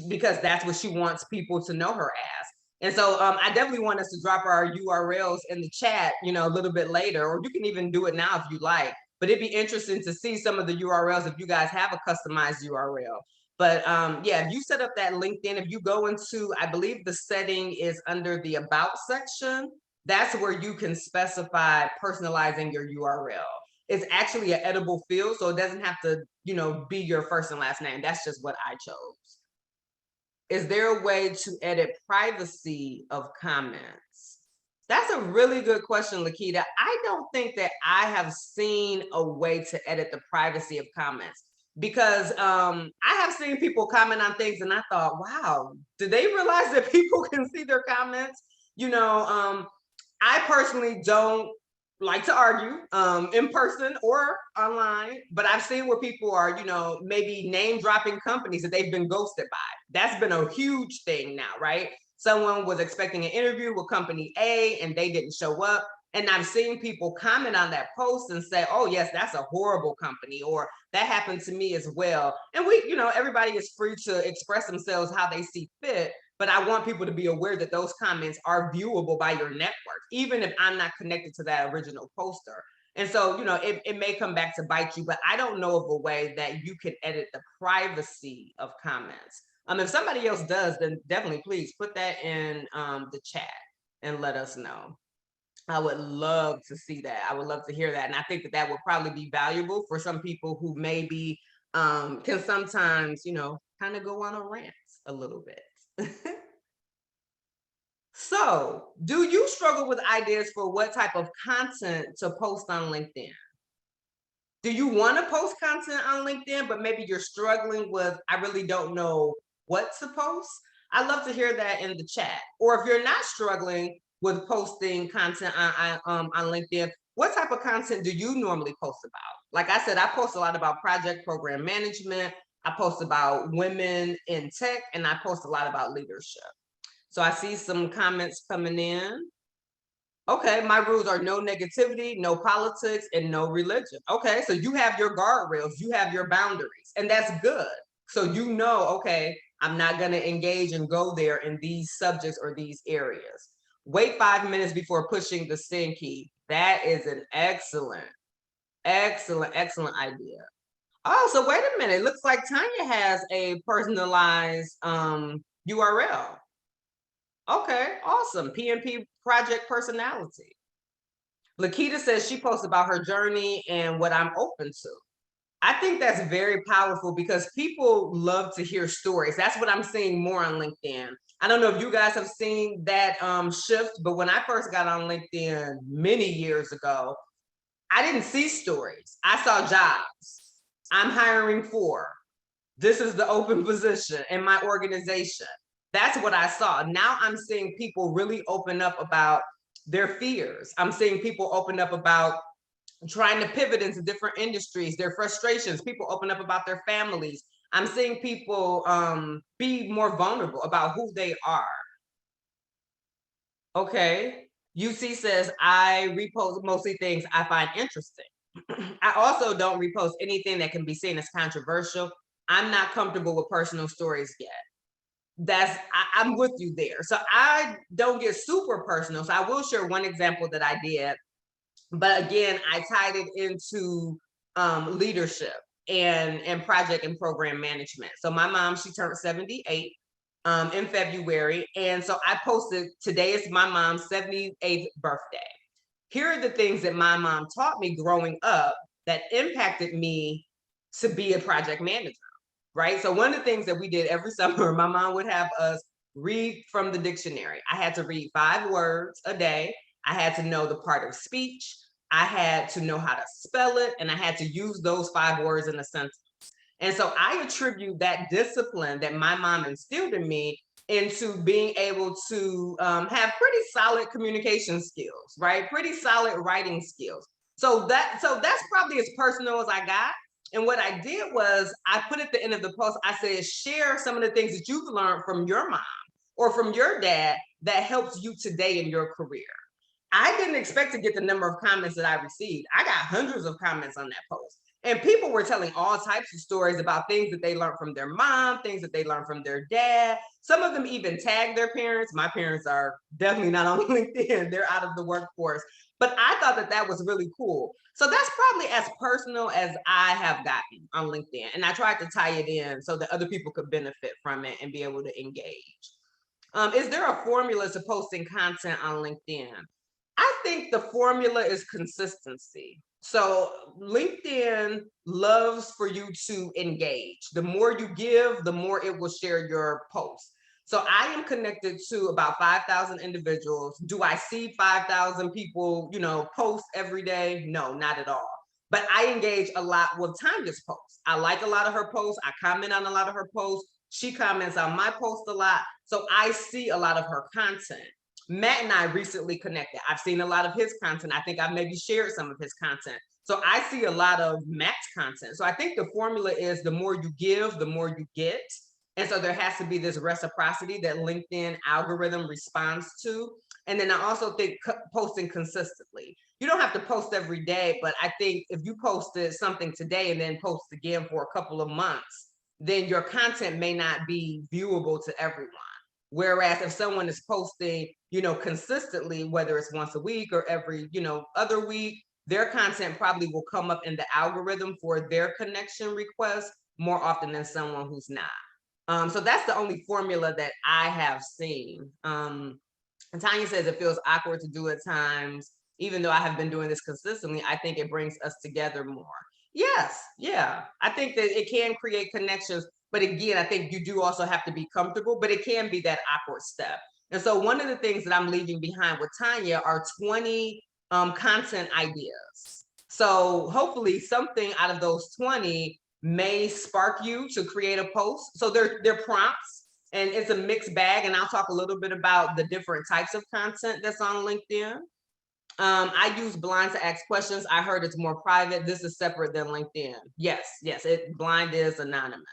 because that's what she wants people to know her as. And so I definitely want us to drop our URLs in the chat, you know, a little bit later, or you can even do it now if you like. But it'd be interesting to see some of the URLs if you guys have a customized URL. But yeah, if you set up that LinkedIn, if you go into, I believe the setting is under the About section, that's where you can specify personalizing your URL. It's actually an editable field, so it doesn't have to, you know, be your first and last name. That's just what I chose. Is there a way to edit privacy of comments? That's a really good question, Lakita. I don't think that I have seen a way to edit the privacy of comments, because I have seen people comment on things and I thought, wow, did they realize that people can see their comments? You know, I personally don't like to argue in person or online, but I've seen where people are, you know, maybe name dropping companies that they've been ghosted by. That's been a huge thing now, right? Someone was expecting an interview with company A and they didn't show up. And I've seen people comment on that post and say, oh yes, that's a horrible company, or that happened to me as well. And we, you know, everybody is free to express themselves how they see fit. But I want people to be aware that those comments are viewable by your network, even if I'm not connected to that original poster. And so, you know, it may come back to bite you, but I don't know of a way that you can edit the privacy of comments. If somebody else does, then definitely please put that in the chat and let us know. I would love to see that. I would love to hear that. And I think that that would probably be valuable for some people who maybe can sometimes, you know, kind of go on a rant a little bit. So, do you struggle with ideas for what type of content to post on LinkedIn? Do you want to post content on LinkedIn, but maybe you're struggling with, I really don't know what to post? I'd love to hear that in the chat. Or if you're not struggling with posting content on LinkedIn, what type of content do you normally post about? Like I said, I post a lot about project program management. I post about women in tech, and I post a lot about leadership. So I see some comments coming in. Okay, my rules are no negativity, no politics, and no religion. Okay, so you have your guardrails, you have your boundaries, and that's good. So you know, okay, I'm not going to engage and go there in these subjects or these areas. Wait 5 minutes before pushing the send key. That is an excellent idea. Oh, so wait a minute. It looks like Tanya has a personalized URL. Okay, awesome. PNP project personality. Lakita says she posts about her journey and what I'm open to. I think that's very powerful because people love to hear stories. That's what I'm seeing more on LinkedIn. I don't know if you guys have seen that shift, but when I first got on LinkedIn many years ago, I didn't see stories. I saw jobs. I'm hiring for. This is the open position in my organization. That's what I saw. Now I'm seeing people really open up about their fears. I'm seeing people open up about trying to pivot into different industries, their frustrations. People open up about their families. I'm seeing people be more vulnerable about who they are. Okay. UC says, I repost mostly things I find interesting. I also don't repost anything that can be seen as controversial. I'm not comfortable with personal stories yet. I'm with you there. So I don't get super personal. So I will share one example that I did. But again, I tied it into leadership and project and program management. So my mom, she turned 78 in February. And so I posted, today is my mom's 78th birthday. Here are the things that my mom taught me growing up that impacted me to be a project manager, right? So one of the things that we did every summer, my mom would have us read from the dictionary. I had to read 5 words a day. I had to know the part of speech. I had to know how to spell it, and I had to use those 5 words in a sentence. And so I attribute that discipline that my mom instilled in me into being able to have pretty solid communication skills, right? Pretty solid writing skills. So that's probably as personal as I got. And what I did was I put at the end of the post, I said, share some of the things that you've learned from your mom or from your dad that helps you today in your career. I didn't expect to get the number of comments that I received. I got hundreds of comments on that post. And people were telling all types of stories about things that they learned from their mom, things that they learned from their dad. Some of them even tagged their parents. My parents are definitely not on LinkedIn. They're out of the workforce. But I thought that that was really cool. So that's probably as personal as I have gotten on LinkedIn. And I tried to tie it in so that other people could benefit from it and be able to engage. Is there a formula to posting content on LinkedIn? I think the formula is consistency. So LinkedIn loves for you to engage. The more you give, the more it will share your posts. So I am connected to about 5,000 individuals. Do I see 5,000 people, post every day? No, not at all. But I engage a lot with Tanya's posts. I like a lot of her posts. I comment on a lot of her posts. She comments on my post a lot. So I see a lot of her content. Matt and I recently connected. I've seen a lot of his content. I think I've maybe shared some of his content. So I see a lot of Matt's content. So I think the formula is the more you give, the more you get. And so there has to be this reciprocity that LinkedIn algorithm responds to. And then I also think posting consistently. You don't have to post every day, but I think if you posted something today and then post again for a couple of months, then your content may not be viewable to everyone. Whereas if someone is posting, consistently, whether it's once a week or every, other week, their content probably will come up in the algorithm for their connection request more often than someone who's not. So that's the only formula that I have seen. And Tanya says it feels awkward to do at times, even though I have been doing this consistently. I think it brings us together more. Yes, yeah. I think that it can create connections. But again, I think you do also have to be comfortable, but it can be that awkward step. And so one of the things that I'm leaving behind with Tanya are 20 content ideas. So hopefully something out of those 20 may spark you to create a post. So they're prompts and it's a mixed bag. And I'll talk a little bit about the different types of content that's on LinkedIn. I use Blind to ask questions. I heard it's more private. This is separate than LinkedIn. Yes, Blind is anonymous.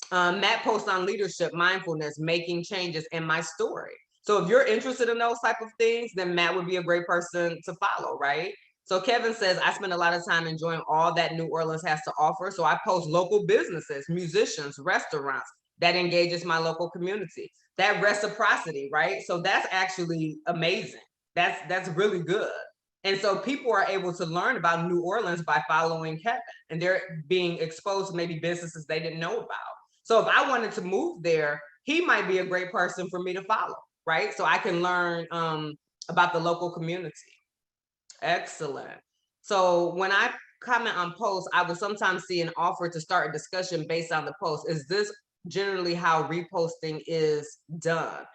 Matt posts on leadership, mindfulness, making changes in my story. So if you're interested in those type of things, then Matt would be a great person to follow, right? So Kevin says, I spend a lot of time enjoying all that New Orleans has to offer. So I post local businesses, musicians, restaurants that engages my local community. That reciprocity, right? So that's actually amazing. That's really good. And so people are able to learn about New Orleans by following Kevin, and they're being exposed to maybe businesses they didn't know about. So if I wanted to move there, he might be a great person for me to follow, right? So I can learn about the local community. Excellent. So when I comment on posts, I will sometimes see an offer to start a discussion based on the post. Is this generally how reposting is done?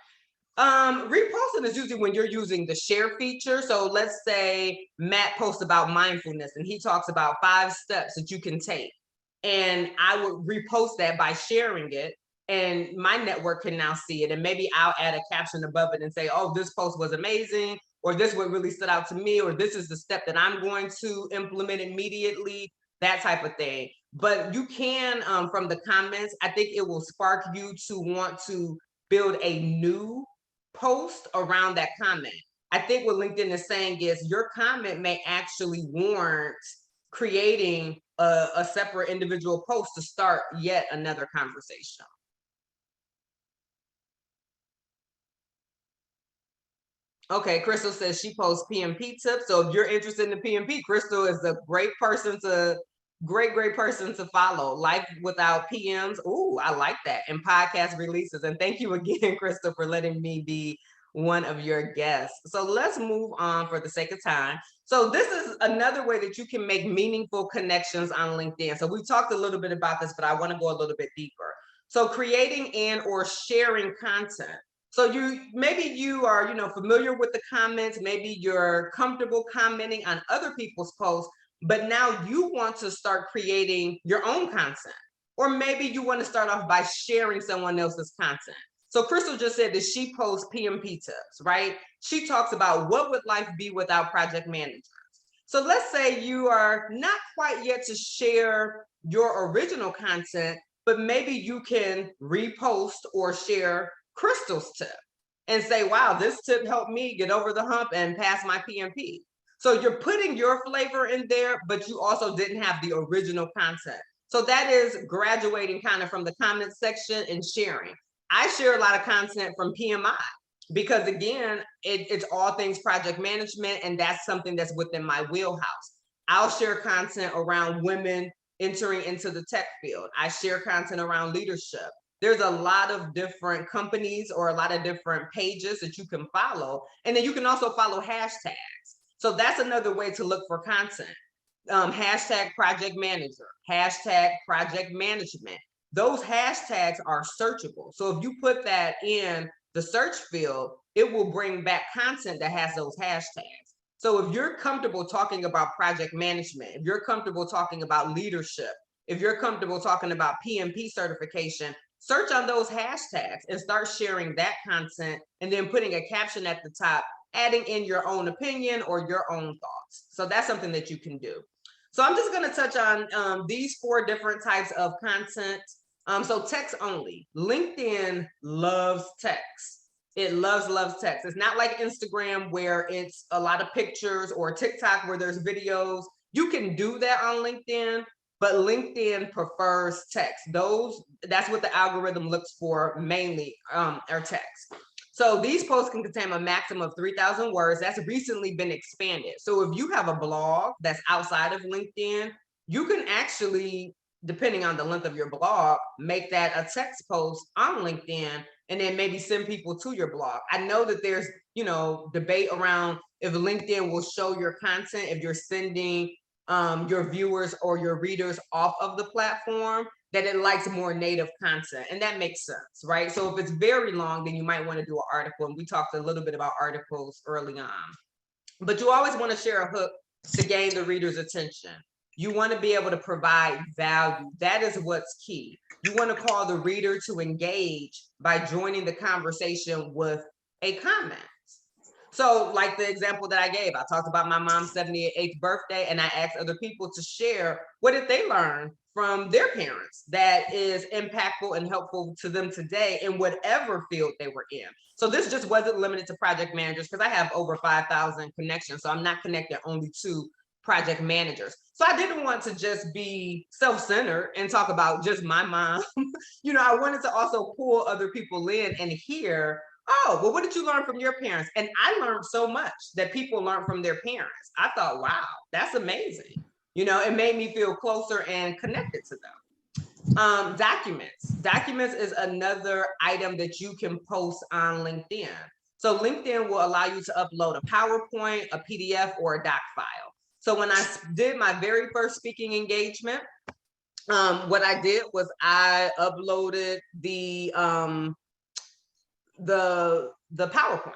Reposting is usually when you're using the share feature. So let's say Matt posts about mindfulness and he talks about 5 steps that you can take. And I would repost that by sharing it, and my network can now see it. And maybe I'll add a caption above it and say, oh, this post was amazing, or this what really stood out to me, or this is the step that I'm going to implement immediately, that type of thing. But you can, from the comments, I think it will spark you to want to build a new post around that comment. I think what LinkedIn is saying is your comment may actually warrant creating a separate individual post to start yet another conversation. Okay, Crystal says she posts PMP tips. So if you're interested in the PMP, Crystal is a great person to follow. Life without PMs. Ooh, I like that. And podcast releases. And thank you again, Crystal, for letting me be one of your guests. So let's move on for the sake of time. So this is another way that you can make meaningful connections on LinkedIn. So we talked a little bit about this, but I want to go a little bit deeper. So creating and or sharing content. So maybe you are, familiar with the comments, maybe you're comfortable commenting on other people's posts, but now you want to start creating your own content. Or maybe you want to start off by sharing someone else's content. So Crystal just said that she posts PMP tips, right? She talks about what would life be without project managers. So let's say you are not quite yet to share your original content, but maybe you can repost or share Crystal's tip and say, wow, this tip helped me get over the hump and pass my PMP. So you're putting your flavor in there, but you also didn't have the original content. So that is graduating kind of from the comment section and sharing. I share a lot of content from PMI because again, it's all things project management, and that's something that's within my wheelhouse. I'll share content around women entering into the tech field. I share content around leadership. There's a lot of different companies or a lot of different pages that you can follow. And then you can also follow hashtags. So that's another way to look for content. Hashtag project manager, hashtag project management. Those hashtags are searchable. So if you put that in the search field, it will bring back content that has those hashtags. So if you're comfortable talking about project management, if you're comfortable talking about leadership, if you're comfortable talking about PMP certification, search on those hashtags and start sharing that content, and then putting a caption at the top, adding in your own opinion or your own thoughts. So that's something that you can do. So I'm just going to touch on these 4 different types of content. So text only. LinkedIn loves text. It loves text. It's not like Instagram where it's a lot of pictures, or TikTok where there's videos. You can do that on LinkedIn, but LinkedIn prefers text. That's what the algorithm looks for mainly, are text. So these posts can contain a maximum of 3,000 words. That's recently been expanded. So if you have a blog that's outside of LinkedIn, you can actually, depending on the length of your blog, make that a text post on LinkedIn and then maybe send people to your blog. I know that there's, debate around if LinkedIn will show your content if you're sending your viewers or your readers off of the platform, that it likes more native content. And that makes sense, right? So if it's very long, then you might want to do an article. And we talked a little bit about articles early on. But you always want to share a hook to gain the reader's attention. You want to be able to provide value. That is what's key. You want to call the reader to engage by joining the conversation with a comment. So like the example that I gave, I talked about my mom's 78th birthday, and I asked other people to share what did they learn from their parents that is impactful and helpful to them today in whatever field they were in. So this just wasn't limited to project managers, because I have over 5,000 connections. So I'm not connected only to project managers. So I didn't want to just be self-centered and talk about just my mom. I wanted to also pull other people in and hear oh, well, what did you learn from your parents? And I learned so much that people learn from their parents. I thought, wow, that's amazing. You know, it made me feel closer and connected to them. Documents is another item that you can post on LinkedIn. So LinkedIn will allow you to upload a PowerPoint, a PDF, or a doc file. So when I did my very first speaking engagement, what I did was I uploaded the PowerPoint.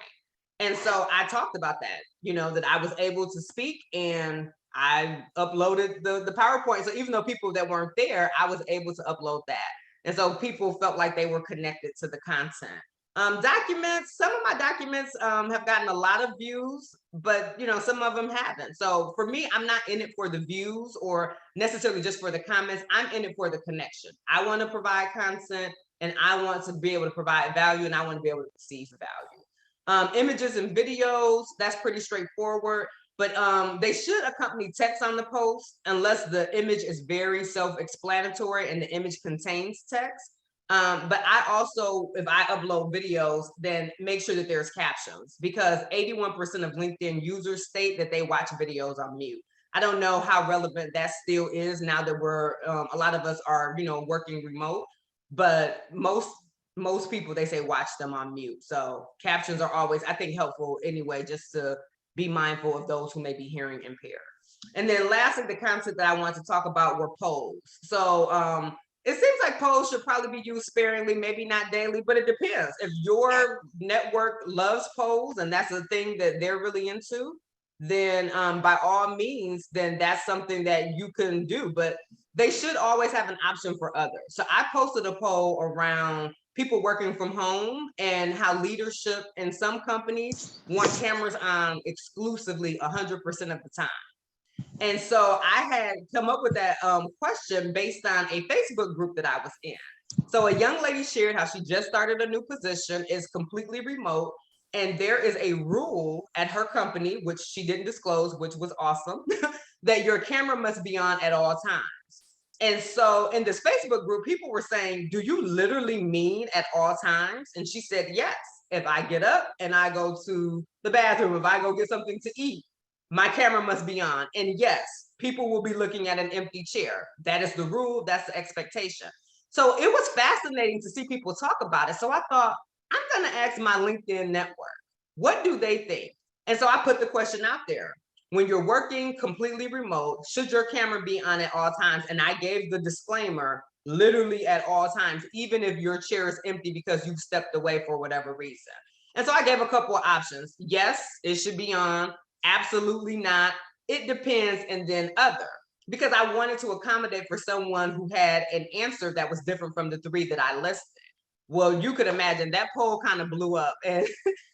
And so I talked about that, you know, that I was able to speak and I uploaded the PowerPoint. So even though people that weren't there, I was able to upload that. And so people felt like they were connected to the content. Documents, some of my documents have gotten a lot of views, but you know, some of them haven't. So for me, I'm not in it for the views or necessarily just for the comments. I'm in it for the connection. I want to provide content and I want to be able to provide value and I want to be able to receive value. Images and videos, that's pretty straightforward, but they should accompany text on the post unless the image is very self-explanatory and the image contains text. But I also, if I upload videos, then make sure that there's captions because 81% of LinkedIn users state that they watch videos on mute. I don't know how relevant that still is now that we're, a lot of us are, you know, working remote, but most people, they say watch them on mute. So captions are always, I think, helpful anyway, just to be mindful of those who may be hearing impaired. And then lastly, the content that I want to talk about were polls. So it seems like polls should probably be used sparingly, maybe not daily, but it depends. If your network loves polls and that's a thing that they're really into, then by all means, then that's something that you can do. But they should always have an option for others. So I posted a poll around people working from home and how leadership in some companies want cameras on exclusively 100% of the time. And so I had come up with that question based on a Facebook group that I was in. So a young lady shared how she just started a new position, is completely remote, and there is a rule at her company, which she didn't disclose, which was awesome, that your camera must be on at all times. And so in this Facebook group, people were saying, do you literally mean at all times? And she said, yes. If I get up and I go to the bathroom, if I go get something to eat, my camera must be on. And yes, people will be looking at an empty chair. That is the rule, that's the expectation. So it was fascinating to see people talk about it. So I thought, I'm gonna ask my LinkedIn network, what do they think? And so I put the question out there. When you're working completely remote, should your camera be on at all times? And I gave the disclaimer, literally at all times, even if your chair is empty because you've stepped away for whatever reason. And so I gave a couple of options. Yes, it should be on. Absolutely not. It depends, and then other, because I wanted to accommodate for someone who had an answer that was different from the three that I listed. Well, you could imagine that poll kind of blew up, and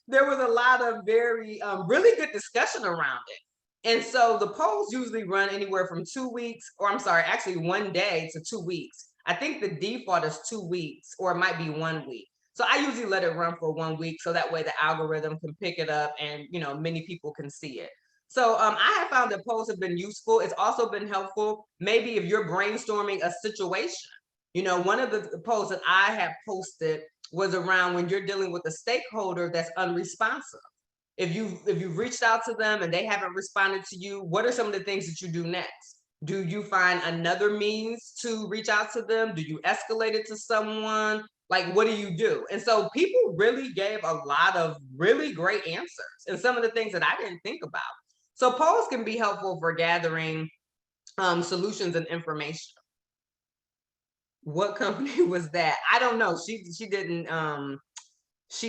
there was a lot of very really good discussion around it. And so the polls usually run anywhere from 2 weeks, or I'm sorry, actually 1 day to 2 weeks. I think the default is 2 weeks, or it might be 1 week. So I usually let it run for 1 week so that way the algorithm can pick it up and, you know, many people can see it. So I have found that polls have been useful. It's also been helpful maybe if you're brainstorming a situation. You know, one of the polls that I have posted was around when you're dealing with a stakeholder that's unresponsive. If you've reached out to them and they haven't responded to you, what are some of the things that you do next? Do you find another means to reach out to them? Do you escalate it to someone? Like, what do you do? And so people really gave a lot of really great answers and some of the things that I didn't think about. So polls can be helpful for gathering solutions and information. What company was that? I don't know. She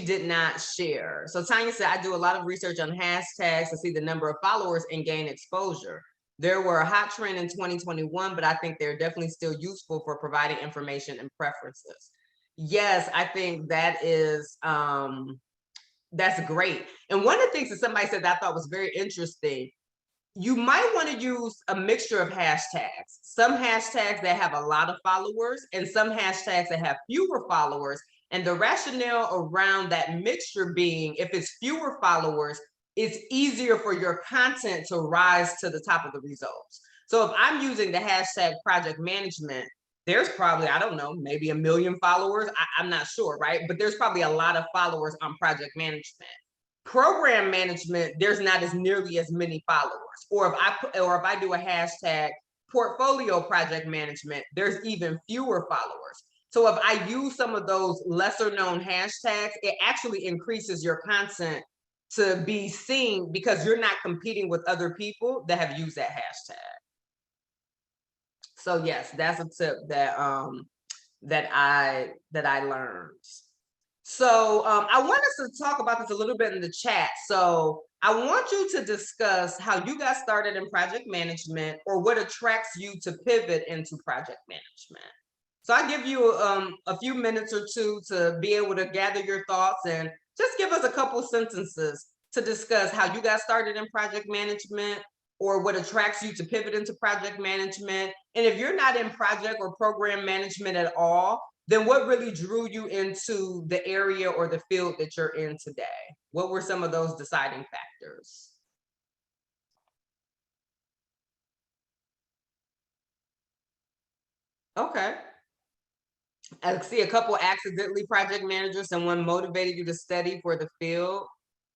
did not share. So Tanya said, I do a lot of research on hashtags to see the number of followers and gain exposure. There were a hot trend in 2021, but I think they're definitely still useful for providing information and preferences. Yes, I think that is, that's great. And one of the things that somebody said that I thought was very interesting, you might want to use a mixture of hashtags. Some hashtags that have a lot of followers and some hashtags that have fewer followers. And the rationale around that mixture being, if it's fewer followers, it's easier for your content to rise to the top of the results. So if I'm using the hashtag project management, there's probably, I don't know, maybe 1 million followers. I'm not sure, right? But there's probably a lot of followers on project management. Program management, there's not as nearly as many followers. Or if I do a hashtag portfolio project management, there's even fewer followers. So if I use some of those lesser known hashtags, it actually increases your content to be seen because you're not competing with other people that have used that hashtag. So yes, that's a tip that I learned. So I want us to talk about this a little bit in the chat. So I want you to discuss how you got started in project management or what attracts you to pivot into project management. So I give you a few minutes or two to be able to gather your thoughts and just give us a couple sentences to discuss how you got started in project management or what attracts you to pivot into project management. And if you're not in project or program management at all, then what really drew you into the area or the field that you're in today? What were some of those deciding factors? Okay. I see a couple accidentally project managers, someone motivated you to study for the field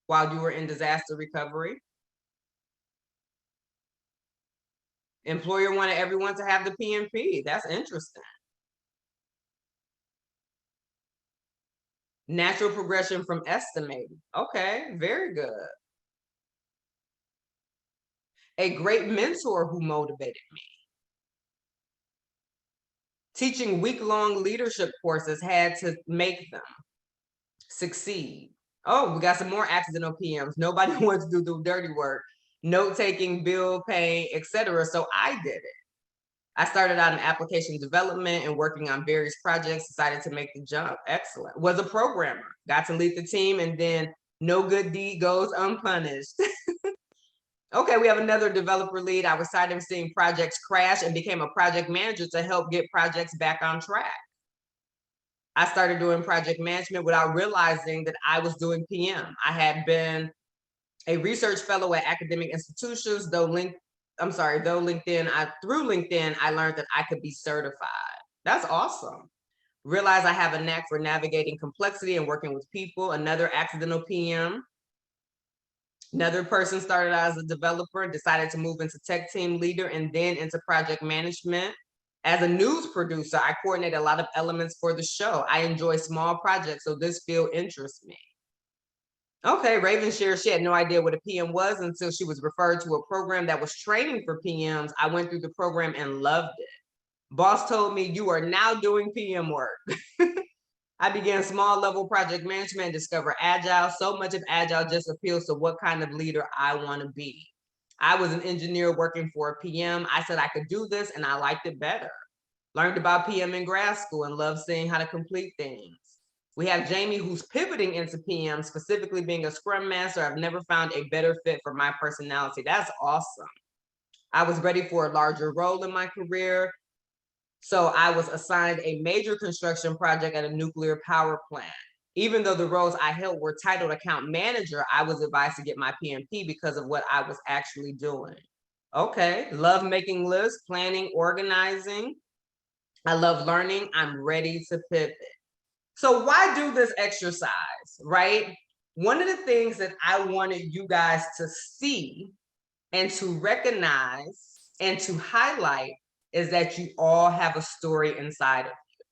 while you were in disaster recovery. Employer wanted everyone to have the PMP. That's interesting. Natural progression from estimating. Okay, very good. A great mentor who motivated me. Teaching week-long leadership courses had to make them succeed. Oh, we got some more accidental PMs. Nobody wants to do the dirty work. Note-taking, bill paying, etc. So I did it. I started out in application development and working on various projects, decided to make the jump. Excellent. Was a programmer, got to lead the team, and then no good deed goes unpunished. Okay, we have another developer lead. I was tired of seeing projects crash and became a project manager to help get projects back on track. I started doing project management without realizing that I was doing PM. I had been a research fellow at academic institutions, through LinkedIn, I learned that I could be certified. That's awesome. Realize I have a knack for navigating complexity and working with people. Another accidental PM. Another person started out as a developer, decided to move into tech team leader and then into project management. As a news producer, I coordinate a lot of elements for the show. I enjoy small projects, so this field interests me. Okay, Raven shares she had no idea what a PM was until she was referred to a program that was training for PMs. I went through the program and loved it. Boss told me, you are now doing PM work. I began small level project management and discover Agile. So much of Agile just appeals to what kind of leader I want to be. I was an engineer working for a PM. I said I could do this and I liked it better. Learned about PM in grad school and loved seeing how to complete things. We have Jamie who's pivoting into PM, specifically being a Scrum Master. I've never found a better fit for my personality. That's awesome. I was ready for a larger role in my career. So I was assigned a major construction project at a nuclear power plant. Even though the roles I held were titled account manager, I was advised to get my PMP because of what I was actually doing. Okay, love making lists, planning, organizing. I love learning. I'm ready to pivot. So why do this exercise, right? One of the things that I wanted you guys to see and to recognize and to highlight is that you all have a story inside of you.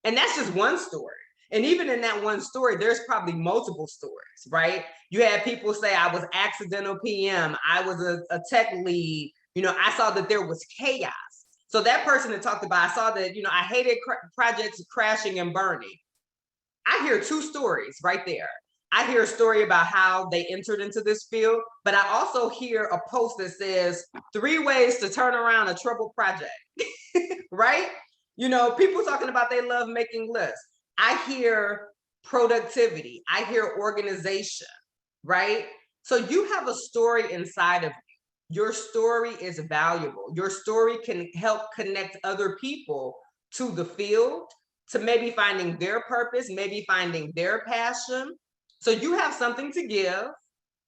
And that's just one story. And even in that one story, there's probably multiple stories, right? You had people say, I was accidental PM, I was a tech lead, I saw that there was chaos. So that person that talked about, I saw that, I hated projects crashing and burning. I hear two stories right there. I hear a story about how they entered into this field, but I also hear a post that says 3 ways to turn around a troubled project, right? People talking about they love making lists. I hear productivity. I hear organization, right? So you have a story inside of you. Your story is valuable. Your story can help connect other people to the field, to maybe finding their purpose, maybe finding their passion. So you have something to give.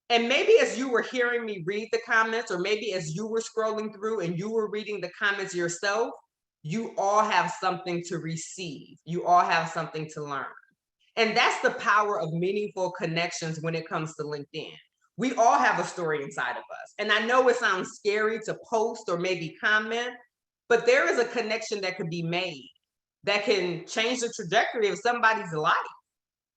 And maybe as you were hearing me read the comments, or maybe as you were scrolling through and you were reading the comments yourself, you all have something to receive. You all have something to learn. And that's the power of meaningful connections when it comes to LinkedIn. We all have a story inside of us. And I know it sounds scary to post or maybe comment, but there is a connection that could be made that can change the trajectory of somebody's life.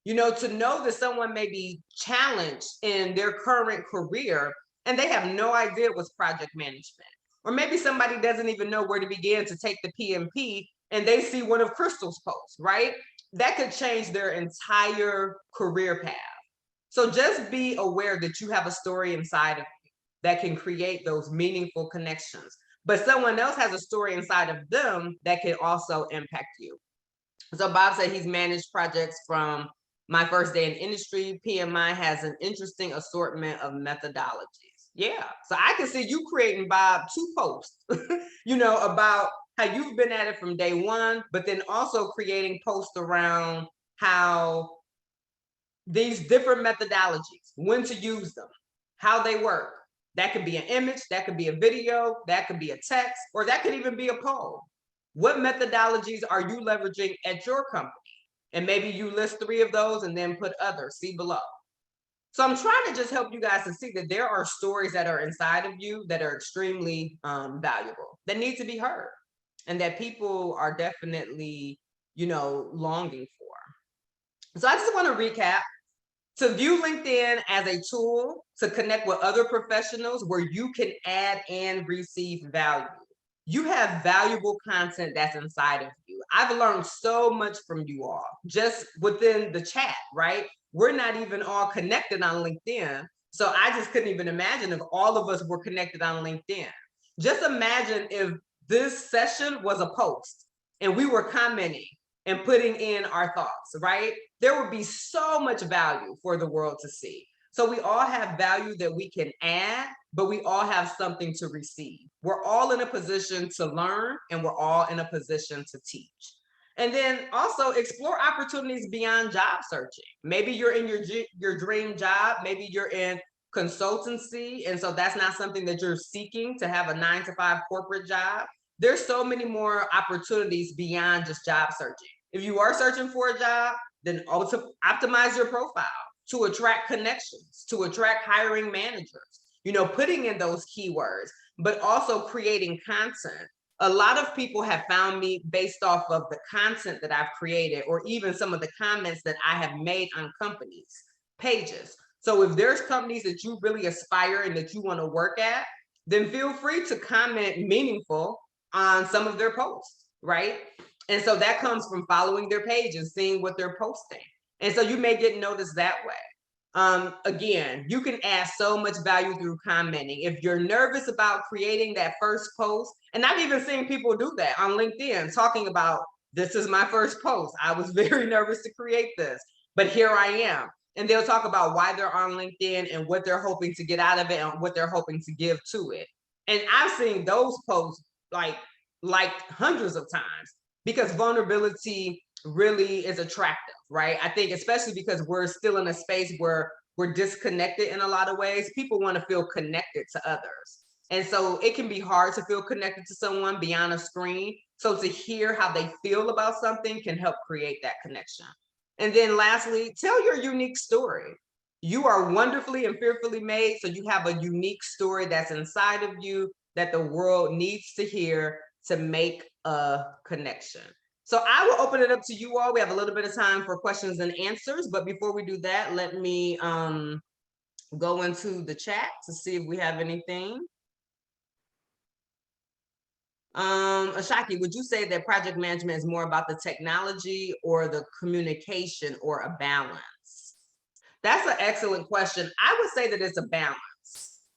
You know, to know that someone may be challenged in their current career and they have no idea what's project management. Or maybe somebody doesn't even know where to begin to take the PMP and they see one of Crystal's posts, right? That could change their entire career path. So just be aware that you have a story inside of you that can create those meaningful connections. But someone else has a story inside of them that can also impact you. So Bob said he's managed projects from my first day in industry. PMI has an interesting assortment of methodologies. Yeah, so I can see you creating, Bob, 2 posts, you know, about how you've been at it from day one, but then also creating posts around how these different methodologies, when to use them, how they work. That could be an image, that could be a video, that could be a text, or that could even be a poll. What methodologies are you leveraging at your company? And maybe you list 3 of those and then put others, see below. So I'm trying to just help you guys to see that there are stories that are inside of you that are extremely valuable, that need to be heard, and that people are definitely, you know, longing for. So I just want to recap. To view LinkedIn as a tool to connect with other professionals where you can add and receive value. You have valuable content that's inside of you. I've learned so much from you all just within the chat, right? We're not even all connected on LinkedIn. So I just couldn't even imagine if all of us were connected on LinkedIn. Just imagine if this session was a post and we were commenting and putting in our thoughts, right? There would be so much value for the world to see. So we all have value that we can add, but we all have something to receive. We're all in a position to learn, and we're all in a position to teach. And then also explore opportunities beyond job searching. Maybe you're in your dream job, maybe you're in consultancy, and so that's not something that you're seeking, to have a 9-to-5 corporate job. There's so many more opportunities beyond just job searching. If you are searching for a job, then also optimize your profile to attract connections, to attract hiring managers, you know, putting in those keywords, but also creating content. A lot of people have found me based off of the content that I've created, or even some of the comments that I have made on companies' pages. So if there's companies that you really aspire and that you want to work at, then feel free to comment meaningful on some of their posts, right? And so that comes from following their page and seeing what they're posting. And so you may get noticed that way. Again, you can add so much value through commenting. If you're nervous about creating that first post, and I've even seen people do that on LinkedIn, talking about, this is my first post. I was very nervous to create this, but here I am. And they'll talk about why they're on LinkedIn and what they're hoping to get out of it and what they're hoping to give to it. And I've seen those posts like hundreds of times, because vulnerability really is attractive, right? I think especially because we're still in a space where we're disconnected in a lot of ways. People want to feel connected to others. And so it can be hard to feel connected to someone beyond a screen. So to hear how they feel about something can help create that connection. And then lastly, tell your unique story. You are wonderfully and fearfully made. So you have a unique story that's inside of you that the world needs to hear to make a connection. So I will open it up to you all. We have a little bit of time for questions and answers, but before we do that, let me go into the chat to see if we have anything. Ashaki, would you say that project management is more about the technology or the communication, or a balance? That's an excellent question. I would say that it's a balance.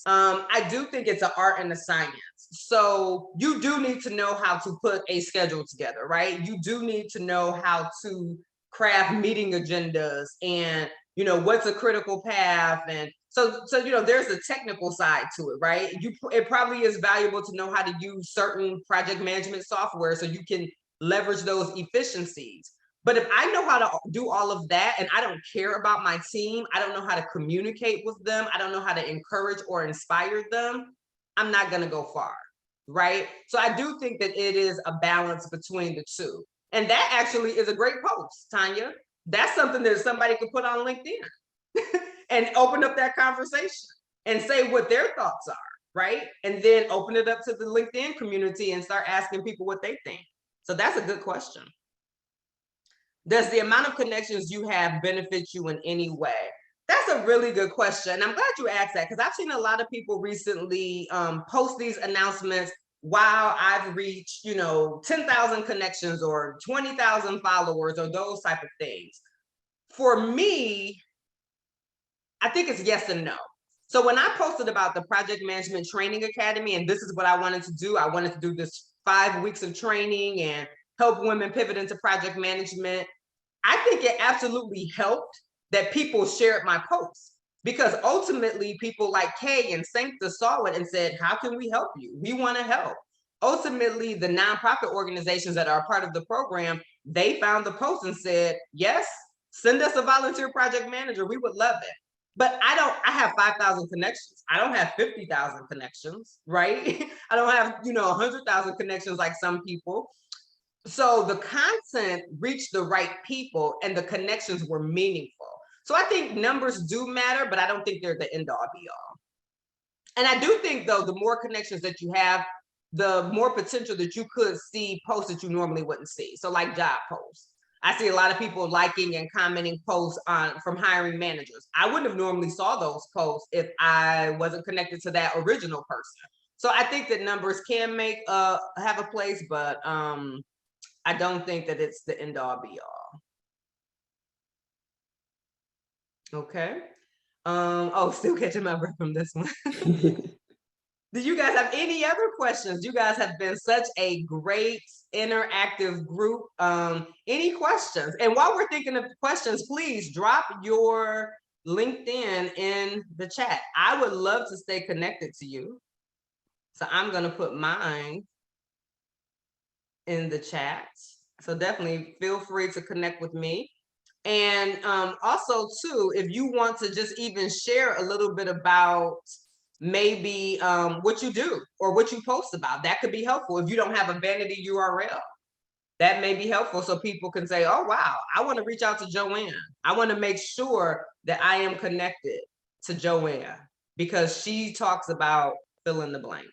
I do think it's an art and a science. So you do need to know how to put a schedule together, right? You do need to know how to craft meeting agendas, and, you know, what's a critical path. And so, you know, there's a technical side to it, right? It probably is valuable to know how to use certain project management software so you can leverage those efficiencies. But if I know how to do all of that and I don't care about my team, I don't know how to communicate with them, I don't know how to encourage or inspire them, I'm not going to go far. right? So I do think that it is a balance between the two. And that actually is a great post, Tanya. That's something that somebody could put on LinkedIn and open up that conversation and say what their thoughts are, right? And then open it up to the LinkedIn community and start asking people what they think. So that's a good question. Does the amount of connections you have benefit you in any way? That's a really good question. I'm glad you asked that, because I've seen a lot of people recently post these announcements. Wow, I've reached, 10,000 connections or 20,000 followers or those type of things. For me, I think it's yes and no. So when I posted about the Project Management Training Academy, and this is what I wanted to do, I wanted to do this 5 weeks of training and help women pivot into project management. I think it absolutely helped that people shared my posts, because ultimately people like Kay and Sancta saw it and said, how can we help you? We want to help. Ultimately, the nonprofit organizations that are part of the program, they found the post and said, yes, send us a volunteer project manager. We would love it. But I have 5,000 connections. I don't have 50,000 connections, right? I don't have, 100,000 connections like some people. So the content reached the right people and the connections were meaningful. So I think numbers do matter, but I don't think they're the end all be all. And I do think, though, the more connections that you have, the more potential that you could see posts that you normally wouldn't see. So like job posts. I see a lot of people liking and commenting posts from hiring managers. I wouldn't have normally saw those posts if I wasn't connected to that original person. So I think that numbers can have a place, but I don't think that it's the end all be all. Okay. Still catching my breath from this one. Do you guys have any other questions? You guys have been such a great interactive group. Any questions? And while we're thinking of questions, please drop your LinkedIn in the chat. I would love to stay connected to you. So I'm going to put mine in the chat. So definitely feel free to connect with me. And also too, if you want to just even share a little bit about maybe what you do or what you post about, that could be helpful. If you don't have a vanity URL, that may be helpful, so people can say, oh, wow, I want to reach out to Joanne. I want to make sure that I am connected to Joanne because she talks about fill in the blank.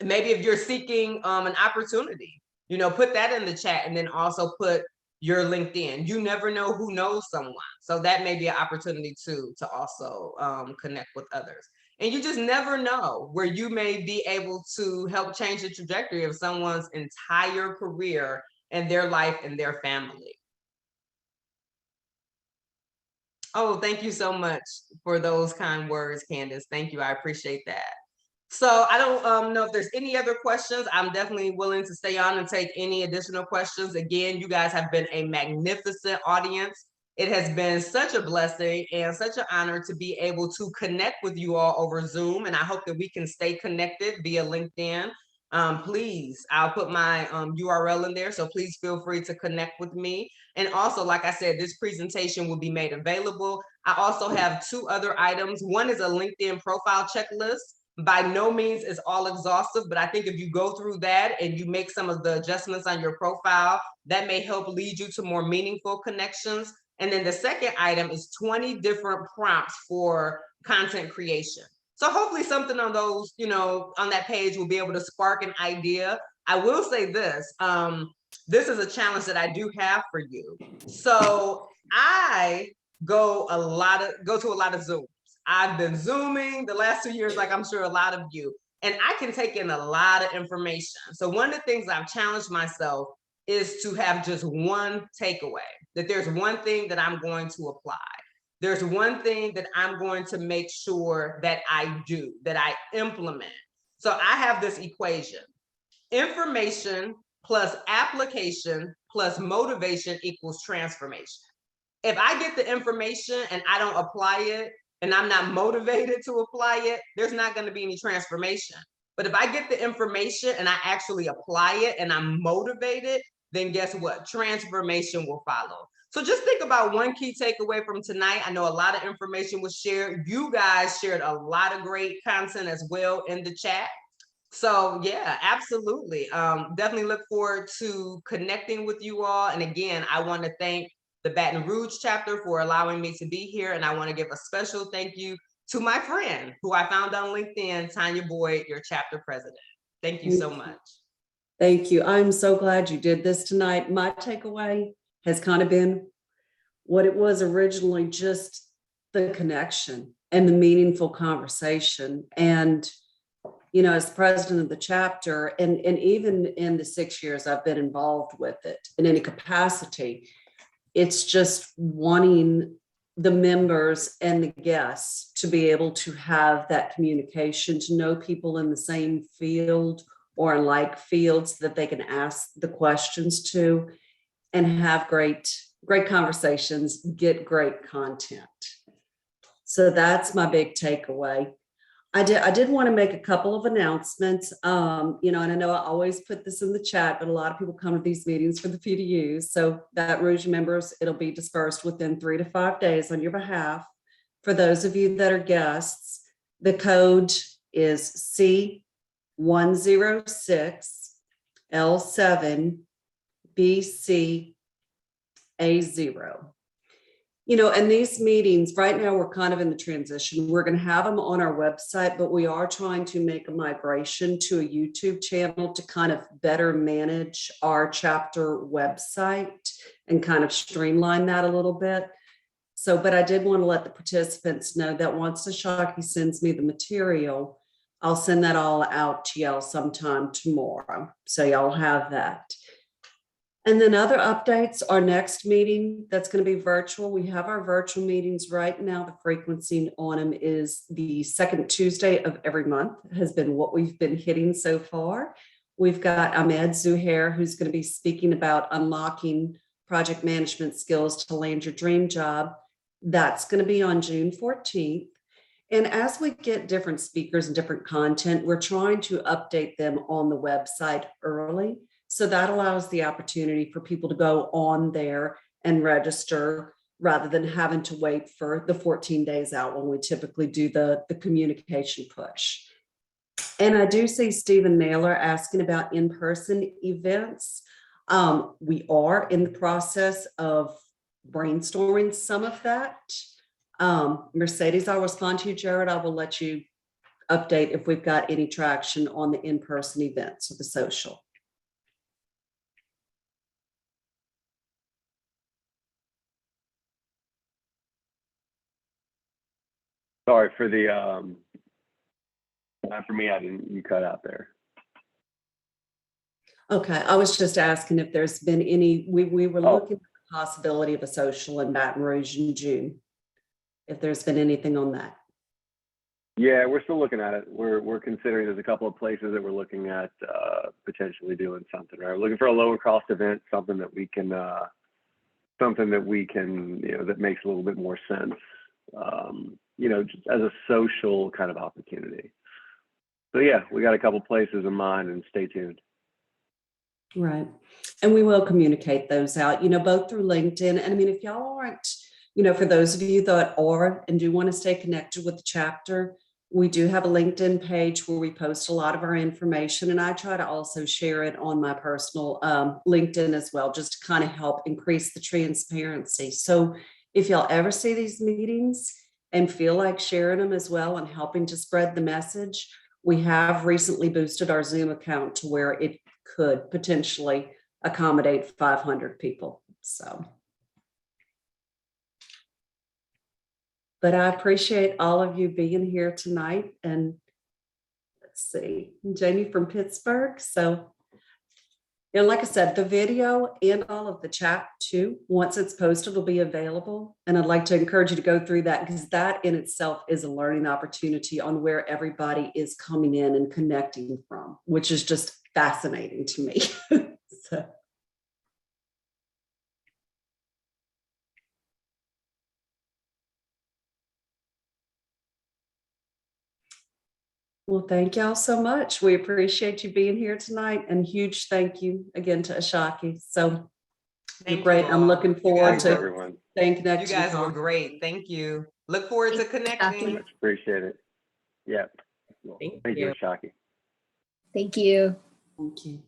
Maybe if you're seeking an opportunity, put that in the chat, and then also put your LinkedIn. You never know who knows someone. So that may be an opportunity too, to also connect with others. And you just never know where you may be able to help change the trajectory of someone's entire career and their life and their family. Oh, thank you so much for those kind words, Candace. Thank you. I appreciate that. So I don't know if there's any other questions. I'm definitely willing to stay on and take any additional questions. Again, you guys have been a magnificent audience. It has been such a blessing and such an honor to be able to connect with you all over Zoom. And I hope that we can stay connected via LinkedIn. Please, I'll put my URL in there. So please feel free to connect with me. And also, like I said, this presentation will be made available. I also have 2 other items. One is a LinkedIn profile checklist. By no means is all exhaustive, but I think if you go through that and you make some of the adjustments on your profile, that may help lead you to more meaningful connections. And then the second item is 20 different prompts for content creation. So hopefully something on those, on that page will be able to spark an idea. I will say this, this is a challenge that I do have for you. So I go to a lot of Zooms. I've been Zooming the last 2 years, like I'm sure a lot of you, and I can take in a lot of information. So one of the things I've challenged myself is to have just one takeaway, that there's one thing that I'm going to apply. There's one thing that I'm going to make sure that I do, that I implement. So I have this equation: information plus application plus motivation equals transformation. If I get the information and I don't apply it, and I'm not motivated to apply it, there's not going to be any transformation. But if I get the information and I actually apply it and I'm motivated, then guess what? Transformation will follow. So just think about one key takeaway from tonight. I know a lot of information was shared. You guys shared a lot of great content as well in the chat. So yeah, absolutely. Definitely look forward to connecting with you all. And again, I want to thank the Baton Rouge chapter for allowing me to be here. And I want to give a special thank you to my friend who I found on LinkedIn, Tanya Boyd, your chapter president. Thank you so much. Thank you. I'm so glad you did this tonight. My takeaway has kind of been what it was originally, just the connection and the meaningful conversation. And, you know, as president of the chapter, and even in the 6 years I've been involved with it in any capacity, it's just wanting the members and the guests to be able to have that communication, to know people in the same field or in like fields that they can ask the questions to, and have great conversations, get great content. So that's my big takeaway. I did want to make a couple of announcements. You know, and I know I always put this in the chat, but a lot of people come to these meetings for the few to use. So Baton Rouge members, it'll be dispersed within 3 to 5 days on your behalf. For those of you that are guests, the code is C106L7BCA0. You know, and these meetings right now, we're kind of in the transition. We're going to have them on our website, but we are trying to make a migration to a YouTube channel to kind of better manage our chapter website and kind of streamline that a little bit. So, but I did want to let the participants know that once Ashaki sends me the material, I'll send that all out to y'all sometime tomorrow. So y'all have that. And then other updates, our next meeting, that's going to be virtual. We have our virtual meetings right now. The frequency on them is the second Tuesday of every month, has been what we've been hitting so far. We've got Ahmed Zuhair, who's going to be speaking about unlocking project management skills to land your dream job. That's going to be on June 14th. And as we get different speakers and different content, we're trying to update them on the website early. So that allows the opportunity for people to go on there and register rather than having to wait for the 14 days out when we typically do the communication push. And I do see Stephen Naylor asking about in-person events. We are in the process of brainstorming some of that. Mercedes, I'll respond to you, Jared. I will let you update if we've got any traction on the in-person events or the social. Sorry for the, not for me, you cut out there. Okay, I was just asking if there's been any, we were looking at the possibility of a social in Baton Rouge in June, if there's been anything on that. Yeah, we're still looking at it. We're considering, there's a couple of places that we're looking at potentially doing something, right? We're looking for a lower cost event, something that we can, you know, that makes a little bit more sense, you know, just as a social kind of opportunity. So yeah, we got a couple places in mind, and stay tuned. Right. And we will communicate those out, you know, both through LinkedIn. And I mean, if y'all aren't, you know, for those of you that are and do want to stay connected with the chapter, we do have a LinkedIn page where we post a lot of our information. And I try to also share it on my personal LinkedIn as well, just to kind of help increase the transparency. So if y'all ever see these meetings and feel like sharing them as well and helping to spread the message, we have recently boosted our Zoom account to where it could potentially accommodate 500 people. So, but I appreciate all of you being here tonight. And let's see, Jamie from Pittsburgh. So, you know, like I said, the video and all of the chat too, once it's posted, will be available. And I'd like to encourage you to go through that, because that in itself is a learning opportunity on where everybody is coming in and connecting from, which is just fascinating to me. So. Well, thank y'all so much. We appreciate you being here tonight, and huge thank you again to Ashaki. So you're great. I'm looking forward to everyone. staying connected. You guys were great. Thank you. Look forward to connecting. Much appreciate it. Yeah. Thank Thank you, you. Ashaki. Thank you. Thank you.